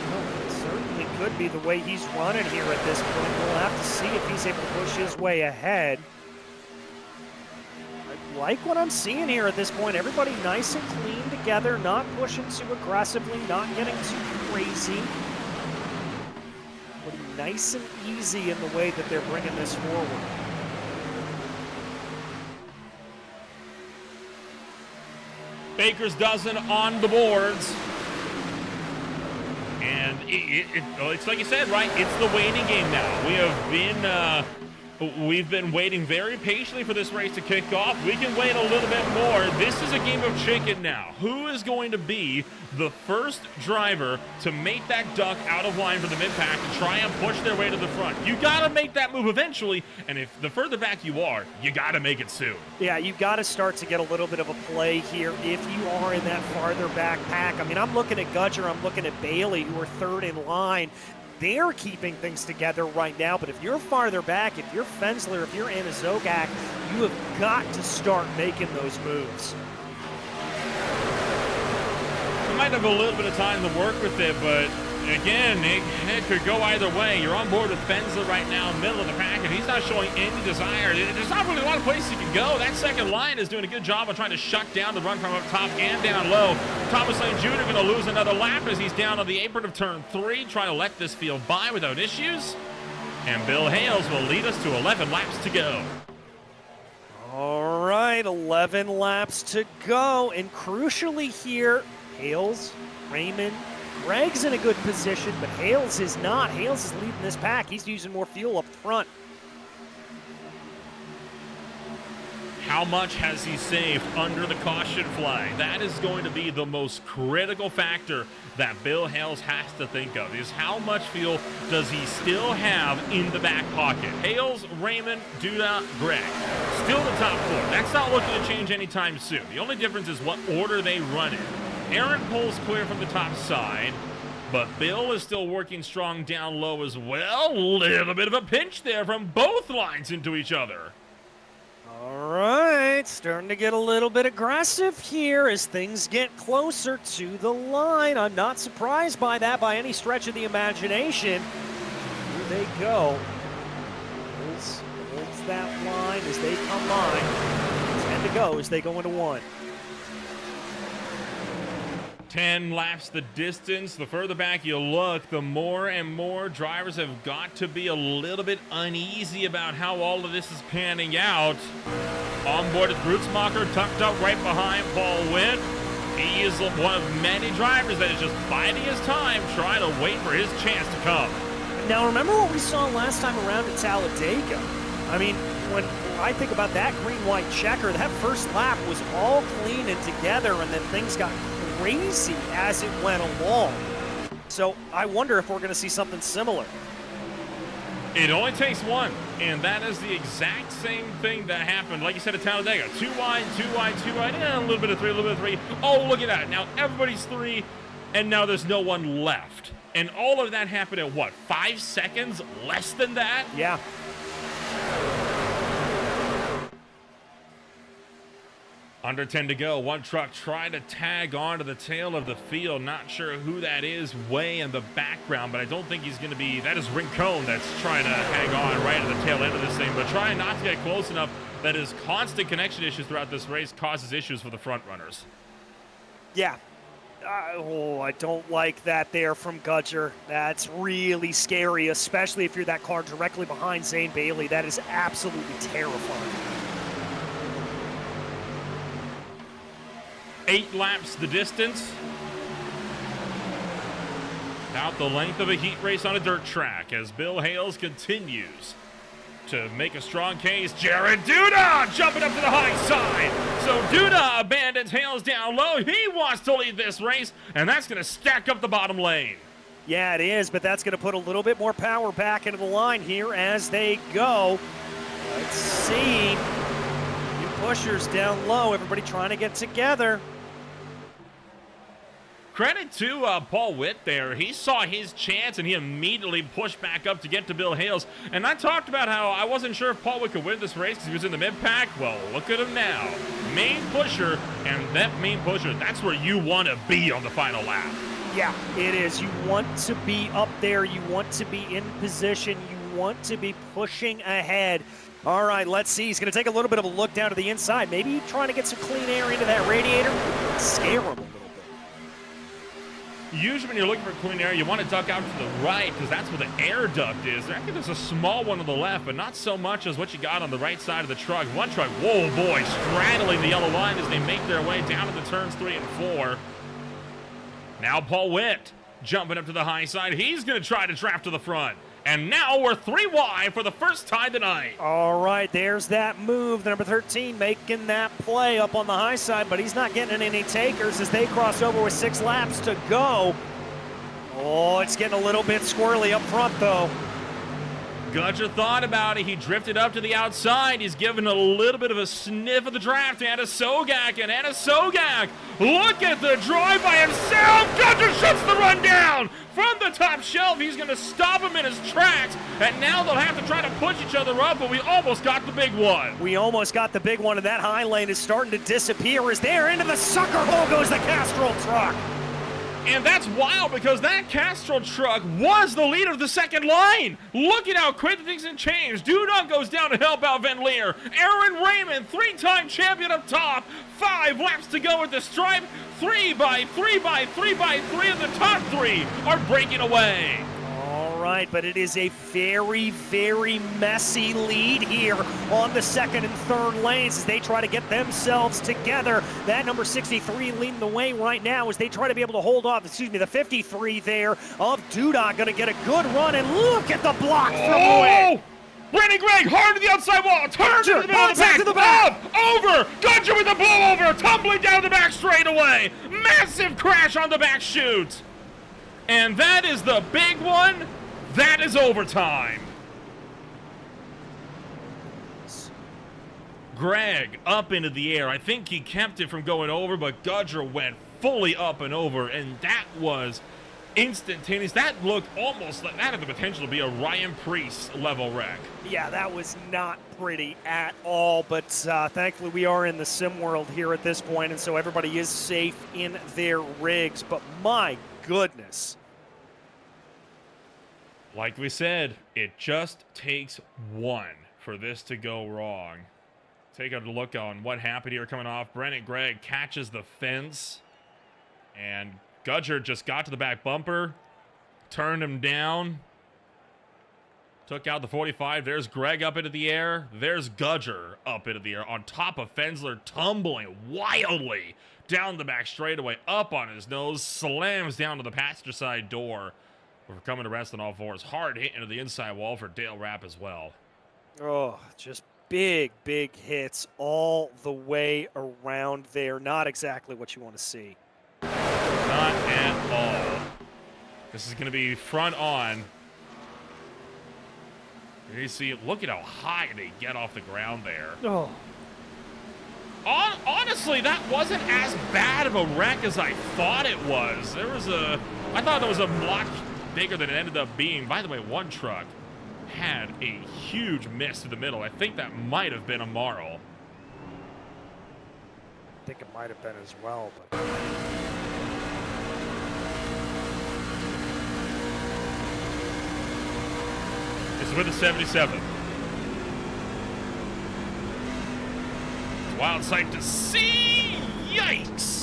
Well, it certainly could be the way he's running here at this point. We'll have to see if he's able to push his way ahead. I like what I'm seeing here at this point. Everybody nice and clean together, not pushing too aggressively, not getting too crazy. But nice and easy in the way that they're bringing this forward. Baker's dozen on the boards. And it's like you said, right? It's the waiting game now. We've been waiting very patiently for this race to kick off. We can wait a little bit more. This is a game of chicken now. Who is going to be the first driver to make that duck out of line for the mid-pack and try and push their way to the front? You got to make that move eventually, and if the further back you are, you got to make it soon. Yeah, you've got to start to get a little bit of a play here if you are in that farther back pack. I mean, I'm looking at Gudger, I'm looking at Bailey, who are 3rd in line. They're keeping things together right now, but if you're farther back, if you're Fensler, if you're Anna Zogak, you have got to start making those moves. You might have a little bit of time to work with it, but again, it could go either way. You're on board with Fensler right now, middle of the pack, and he's not showing any desire. There's not really a lot of places he can go. That second line is doing a good job of trying to shut down the run from up top and down low. Thomas Lane Jr. going to lose another lap as he's down on the apron of turn 3, trying to let this field by without issues. And Bill Hales will lead us to 11 laps to go. All right, 11 laps to go, and crucially here, Hales, Raymond, Gregg's in a good position, but Hales is not. Hales is leading this pack. He's using more fuel up front. How much has he saved under the caution flag? That is going to be the most critical factor that Bill Hales has to think of, is how much fuel does he still have in the back pocket? Hales, Raymond, Duda, Gregg. Still the top 4. That's not looking to change anytime soon. The only difference is what order they run in. Aaron pulls clear from the top side, but Bill is still working strong down low as well. Little bit of a pinch there from both lines into each other. All right, starting to get a little bit aggressive here as things get closer to the line. I'm not surprised by that by any stretch of the imagination. Here they go. Holds that line as they come by. 10 to go as they go into 1. 10 laps the distance. The further back you look, the more and more drivers have got to be a little bit uneasy about how all of this is panning out. On board is Brutzmacher, tucked up right behind Paul Witt. He is one of many drivers that is just biding his time, trying to wait for his chance to come. Now, remember what we saw last time around at Talladega? I mean, when I think about that green-white checker, that first lap was all clean and together, and then things got crazy as it went along. So I wonder if we're going to see something similar. It only takes one, and that is the exact same thing that happened, like you said, at Talladega. 2 wide, 2 wide, 2 wide, a little bit of 3, a little bit of 3. Oh, look at that. Now everybody's 3, and now there's no one left. And all of that happened at what, 5 seconds? Less than that? Yeah. Under 10 to go. One truck trying to tag onto the tail of the field. Not sure who that is way in the background, but I don't think he's going to be. That is Rincon that's trying to hang on right at the tail end of this thing, but trying not to get close enough. That is constant connection issues throughout this race causes issues for the front runners. Yeah. I don't like that there from Gudger. That's really scary, especially if you're that car directly behind Zane Bailey. That is absolutely terrifying. 8 laps the distance. About the length of a heat race on a dirt track as Bill Hales continues to make a strong case. Jared Duda jumping up to the high side. So Duda abandons Hales down low. He wants to lead this race, and that's going to stack up the bottom lane. Yeah, it is, but that's going to put a little bit more power back into the line here as they go. Let's see. New pushers down low. Everybody trying to get together. Credit to Paul Witt there. He saw his chance and he immediately pushed back up to get to Bill Hales. And I talked about how I wasn't sure if Paul Witt could win this race because he was in the mid-pack. Well, look at him now. Main pusher, and that main pusher, that's where you want to be on the final lap. Yeah, it is. You want to be up there. You want to be in position. You want to be pushing ahead. All right, let's see. He's going to take a little bit of a look down to the inside. Maybe trying to get some clean air into that radiator. Scare him a little bit. Usually when you're looking for clean air, you want to duck out to the right because that's where the air duct is. I think there's a small one on the left, but not so much as what you got on the right side of the truck. One truck, whoa, boy, straddling the yellow line as they make their way down to the turns 3 and 4. Now Paul Witt jumping up to the high side. He's going to try to draft to the front. And now we're 3 wide for the first time tonight. All right, there's that move. The number 13 making that play up on the high side, but he's not getting any takers as they cross over with 6 laps to go. Oh, it's getting a little bit squirrely up front, though. Gudger thought about it. He drifted up to the outside. He's given a little bit of a sniff of the draft to Anna Sogak. And Anna Sogak, look at the drive by himself. Gudger shuts the run down. From the top shelf, he's going to stop him in his tracks. And now they'll have to try to push each other up, but we almost got the big one. We almost got the big one, and that high lane is starting to disappear as there into the sucker hole goes the Castrol truck. And that's wild because that Castrol truck was the leader of the second line. Look at how quick things have changed. Dudon goes down to help out Van Leer. Aaron Raymond, 3-time champion up top. 5 laps to go at the stripe. 3 by 3 by 3 by 3 of the top 3 are breaking away. All right, but it is a very, very messy lead here on the second and third lanes as they try to get themselves together. That number 63 leading the way right now as they try to be able to hold off, the 53 there of Duda going to get a good run, and look at the block from Witt. Brandon Gregg, hard to the outside wall, turns into the middle of the back, to the back. Up, over, Gudger with the blowover, tumbling down the back straightaway. Massive crash on the back chute. And that is the big one. That is overtime. Gregg up into the air. I think he kept it from going over, but Gudger went fully up and over, and that was instantaneous. That looked almost like that had the potential to be a Ryan Preece level wreck. Yeah, that was not pretty at all, but thankfully we are in the sim world here at this point, and so everybody is safe in their rigs, but my goodness. Like we said, it just takes one for this to go wrong. Take a look on what happened here coming off. Brandon Gregg catches the fence. And Gudger just got to the back bumper, turned him down, took out the 45. There's Greg up into the air. There's Gudger up into the air on top of Fensler, tumbling wildly down the back straightaway, up on his nose, slams down to the passenger side door. We're coming to rest on all fours. Hard hit into the inside wall for Dale Rapp as well. Oh, just big hits all the way around there. Not exactly what you want to see. Not at all. This is going to be front on. You see, look at how high they get off the ground there. Oh. Honestly, that wasn't as bad of a wreck as I thought it was. I thought there was a block bigger than it ended up being. By the way, one truck had a huge miss to the middle. I think that might have been a Marl. I think it might have been as well, but it's with the 77. It's a wild sight to see. Yikes.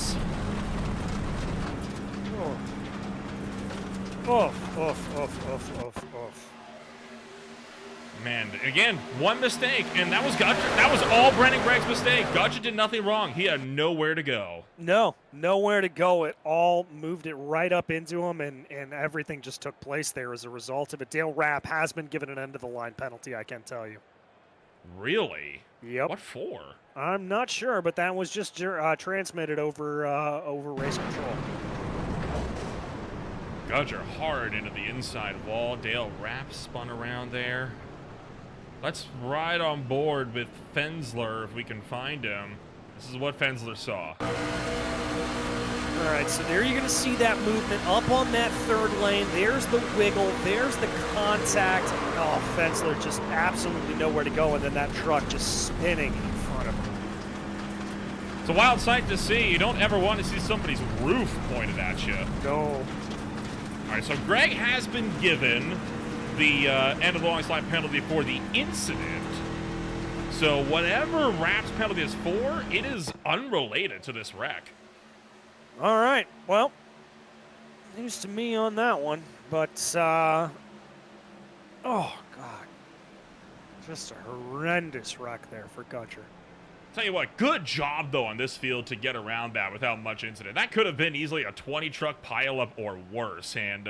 Man, again, one mistake, and that was Gudger. That was all Brendan Gregg's mistake. Gudger did nothing wrong. He had nowhere to go. No, nowhere to go. It all moved it right up into him, and everything just took place there as a result of it. Dale Rapp has been given an end-of-the-line penalty, I can tell you. Really? Yep. What for? I'm not sure, but that was just transmitted over race control. Gudger hard into the inside wall. Dale Rapp spun around there. Let's ride on board with Fensler if we can find him. This is what Fensler saw. All right, so there you're going to see that movement up on that third lane. There's the wiggle. There's the contact. Oh, Fensler just absolutely nowhere to go, and then that truck just spinning in front of him. It's a wild sight to see. You don't ever want to see somebody's roof pointed at you. No. All right, so Greg has been given the end of the long slide penalty for the incident. So whatever Rapp's penalty is for, it is unrelated to this wreck. All right, well, news to me on that one, but, oh, God, just a horrendous wreck there for Gudger. Tell you what, good job, though, on this field to get around that without much incident. That could have been easily a 20-truck pileup or worse, and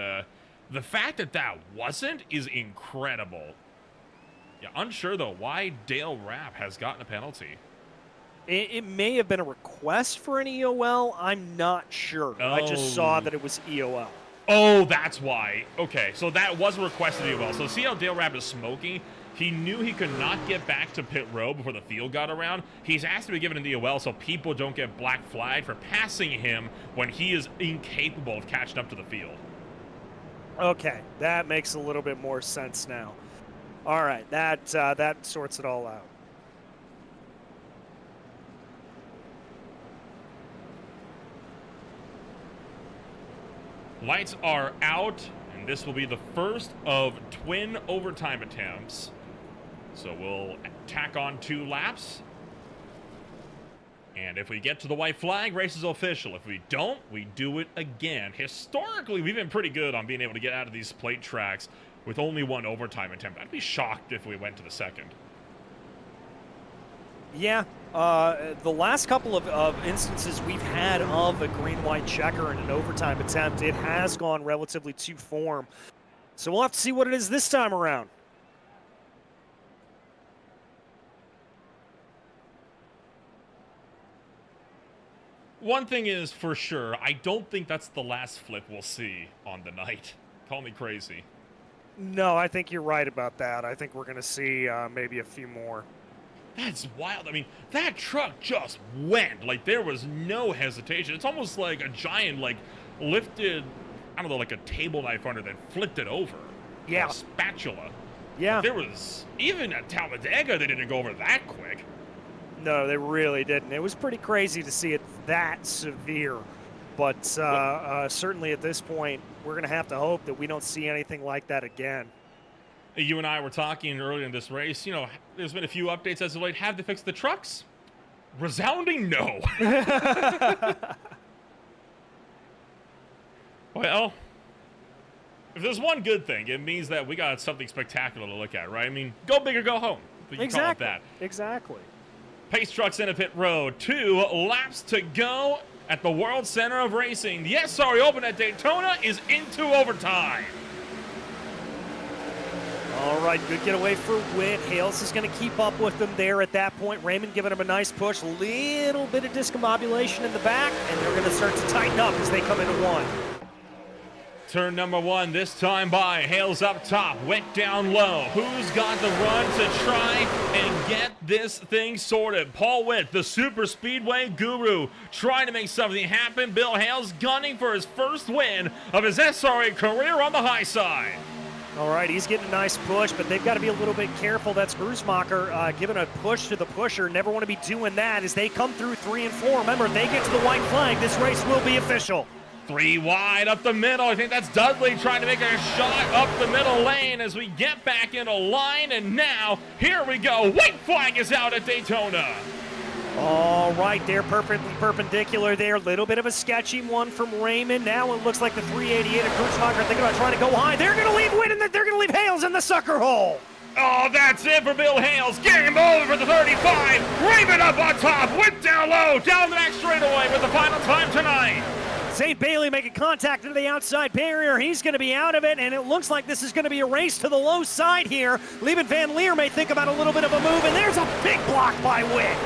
the fact that that wasn't is incredible. Yeah, unsure, though, why Dale Rapp has gotten a penalty. It may have been a request for an EOL. I'm not sure. Oh. I just saw that it was EOL. Oh, that's why. Okay, so that was a requested EOL. So see how Dale Rapp is smoking? He knew he could not get back to pit row before the field got around. He's asked to be given an EOL so people don't get black flagged for passing him when he is incapable of catching up to the field. Okay, that makes a little bit more sense now. All right, that sorts it all out. Lights are out, and this will be the first of twin overtime attempts. So we'll tack on 2 laps. And if we get to the white flag, race is official. If we don't, we do it again. Historically, we've been pretty good on being able to get out of these plate tracks with only 1 overtime attempt. I'd be shocked if we went to the second. Yeah, the last couple of instances we've had of a green-white checker and an overtime attempt, it has gone relatively to form. So we'll have to see what it is this time around. One thing is for sure, I don't think that's the last flip we'll see on the night. Call me crazy. No, I think you're right about that. I think we're going to see maybe a few more. That's wild. I mean, that truck just went. Like, there was no hesitation. It's almost like a giant, like, lifted, I don't know, like a table knife under, then flipped it over. Yeah. A spatula. Yeah. But there was, even at Talladega, they didn't go over that quick. No, they really didn't. It was pretty crazy to see it that severe. But certainly at this point, we're going to have to hope that we don't see anything like that again. You and I were talking earlier in this race. You know, there's been a few updates as of late. Have they fixed the trucks? Resounding no. Well, if there's one good thing, it means that we got something spectacular to look at, right? I mean, go big or go home. We can call it that. Exactly. Pace trucks into pit road. 2 laps to go at the World Center of Racing. The SRA Open at Daytona is into overtime. All right, good getaway for Witt. Hales is going to keep up with them there at that point. Raymond giving him a nice push. Little bit of discombobulation in the back, and they're going to start to tighten up as they come into 1. Turn number 1 this time by. Hales up top, Witt down low. Who's got the run to try and get this thing sorted? Paul Witt, the super speedway guru, trying to make something happen. Bill Hales gunning for his first win of his SRA career on the high side. All right, he's getting a nice push, but they've got to be a little bit careful. That's Grusmacher giving a push to the pusher. Never want to be doing that as they come through 3 and 4. Remember, if they get to the white flag, this race will be official. 3 wide up the middle. I think that's Dudley trying to make a shot up the middle lane as we get back into line. And now, here we go. White flag is out at Daytona. All right, they're perfectly perpendicular there. A little bit of a sketchy one from Raymond. Now it looks like the 388 of Grusmacher thinking about trying to go high. They're going to leave Witt, and they're going to leave Hales in the sucker hole. Oh, that's it for Bill Hales. Game over for the 35. Raymond up on top. Witt down low. Down the back straightaway with the final time tonight. St. Bailey making contact into the outside barrier. He's going to be out of it, and it looks like this is going to be a race to the low side here. Lieben Van Leer may think about a little bit of a move, and there's a big block by Witt.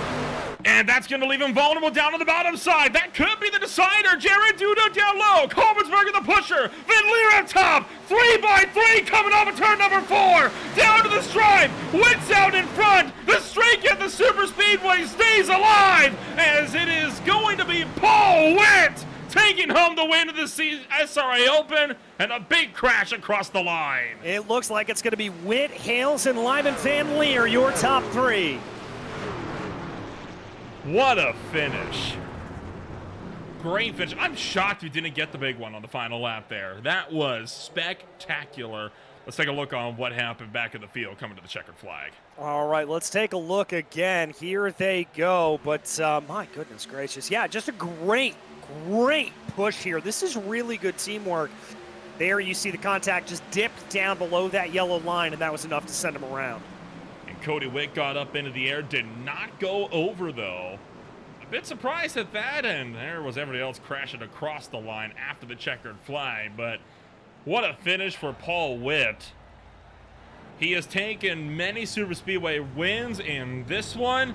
And that's going to leave him vulnerable down on the bottom side. That could be the decider. Jared Duda down low. Kolbensberger the pusher. Van Leer on top. 3 by 3 coming off of turn number 4. Down to the stripe. Witt's out in front. The streak at the Superspeedway stays alive as it is going to be Paul Witt taking home the win of the SRA Open, and a big crash across the line. It looks like it's going to be Witt, Hales, and Lieben Van Leer, your top 3. What a finish. Great finish. I'm shocked we didn't get the big one on the final lap there. That was spectacular. Let's take a look on what happened back in the field coming to the checkered flag. All right, let's take a look again. Here they go, but my goodness gracious. Yeah, just a great push here. This is really good teamwork. There you see the contact just dipped down below that yellow line, and that was enough to send him around. And Cody Witt got up into the air, did not go over though. A bit surprised at that, and there was everybody else crashing across the line after the checkered flag, but what a finish for Paul Witt. He has taken many Superspeedway wins, and this one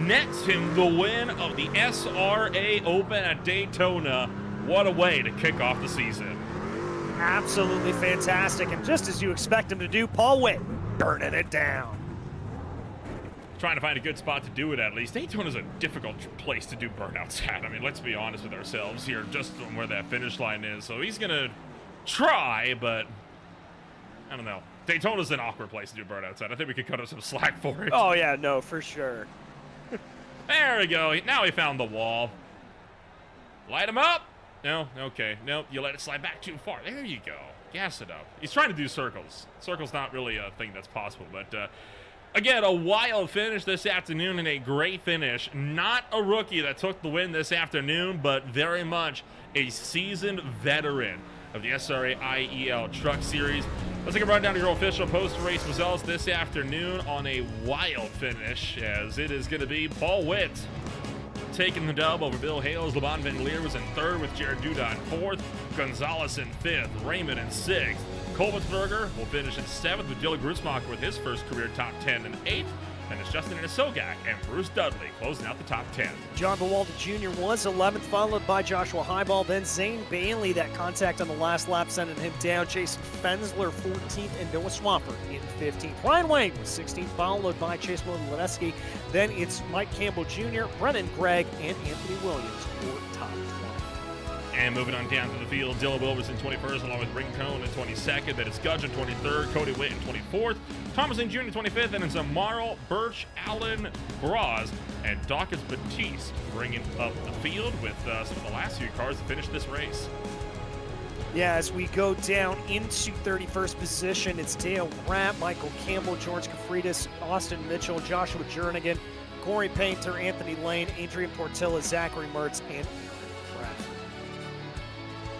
nets him the win of the SRA Open at Daytona. What a way to kick off the season. Absolutely fantastic, and just as you expect him to do, Paul Witt burning it down. Trying to find a good spot to do it at least. Daytona's a difficult place to do burnouts at. I mean, let's be honest with ourselves here, just on where that finish line is. So he's going to try, but I don't know. Daytona's an awkward place to do burnouts at. I think we could cut up some slack for it. Oh, yeah, no, for sure. There we go. Now he found the wall. Light him up. No, okay. Nope, you let it slide back too far. There you go. Gas it up. He's trying to do circles. Circles not really a thing that's possible, but again, a wild finish this afternoon and a great finish. Not a rookie that took the win this afternoon, but very much a seasoned veteran of the SRA IEL Truck Series. Let's take a rundown of your official post-race results this afternoon on a wild finish, as it is going to be Paul Witt taking the dub over Bill Hales. Lieben Van Leer was in 3rd with Jared Duda in 4th. Gonzalez in 5th. Raymond in 6th. Kolbensberger will finish in 7th with Dylan Grusmacher with his first career top 10 in 8th. And it's Justin Inesogak and Bruce Dudley closing out the top 10. John Bowalter Jr. was 11th, followed by Joshua Highball. Then Zane Bailey, that contact on the last lap, sending him down. Jason Fensler, 14th, and Noah Swafford in 15th. Ryan Wayne was 16th, followed by Chase Williams-Ledeski. Then it's Mike Campbell Jr., Brennan Gregg, and Anthony Williams for top 20. And moving on down to the field, Dylan Wilberson 21st, along with Rincon in 22nd. Then it's Gudgeon 23rd, Cody Witt in 24th, Thomason Jr. 25th, and it's Amaro, Birch, Allen, Braz, and Dawkins Batiste bringing up the field with some of the last few cars to finish this race. Yeah, as we go down into 31st position, it's Dale Rapp, Michael Campbell, George Kafridis, Austin Mitchell, Joshua Jernigan, Corey Painter, Anthony Lane, Adrian Portilla, Zachary Mertz, and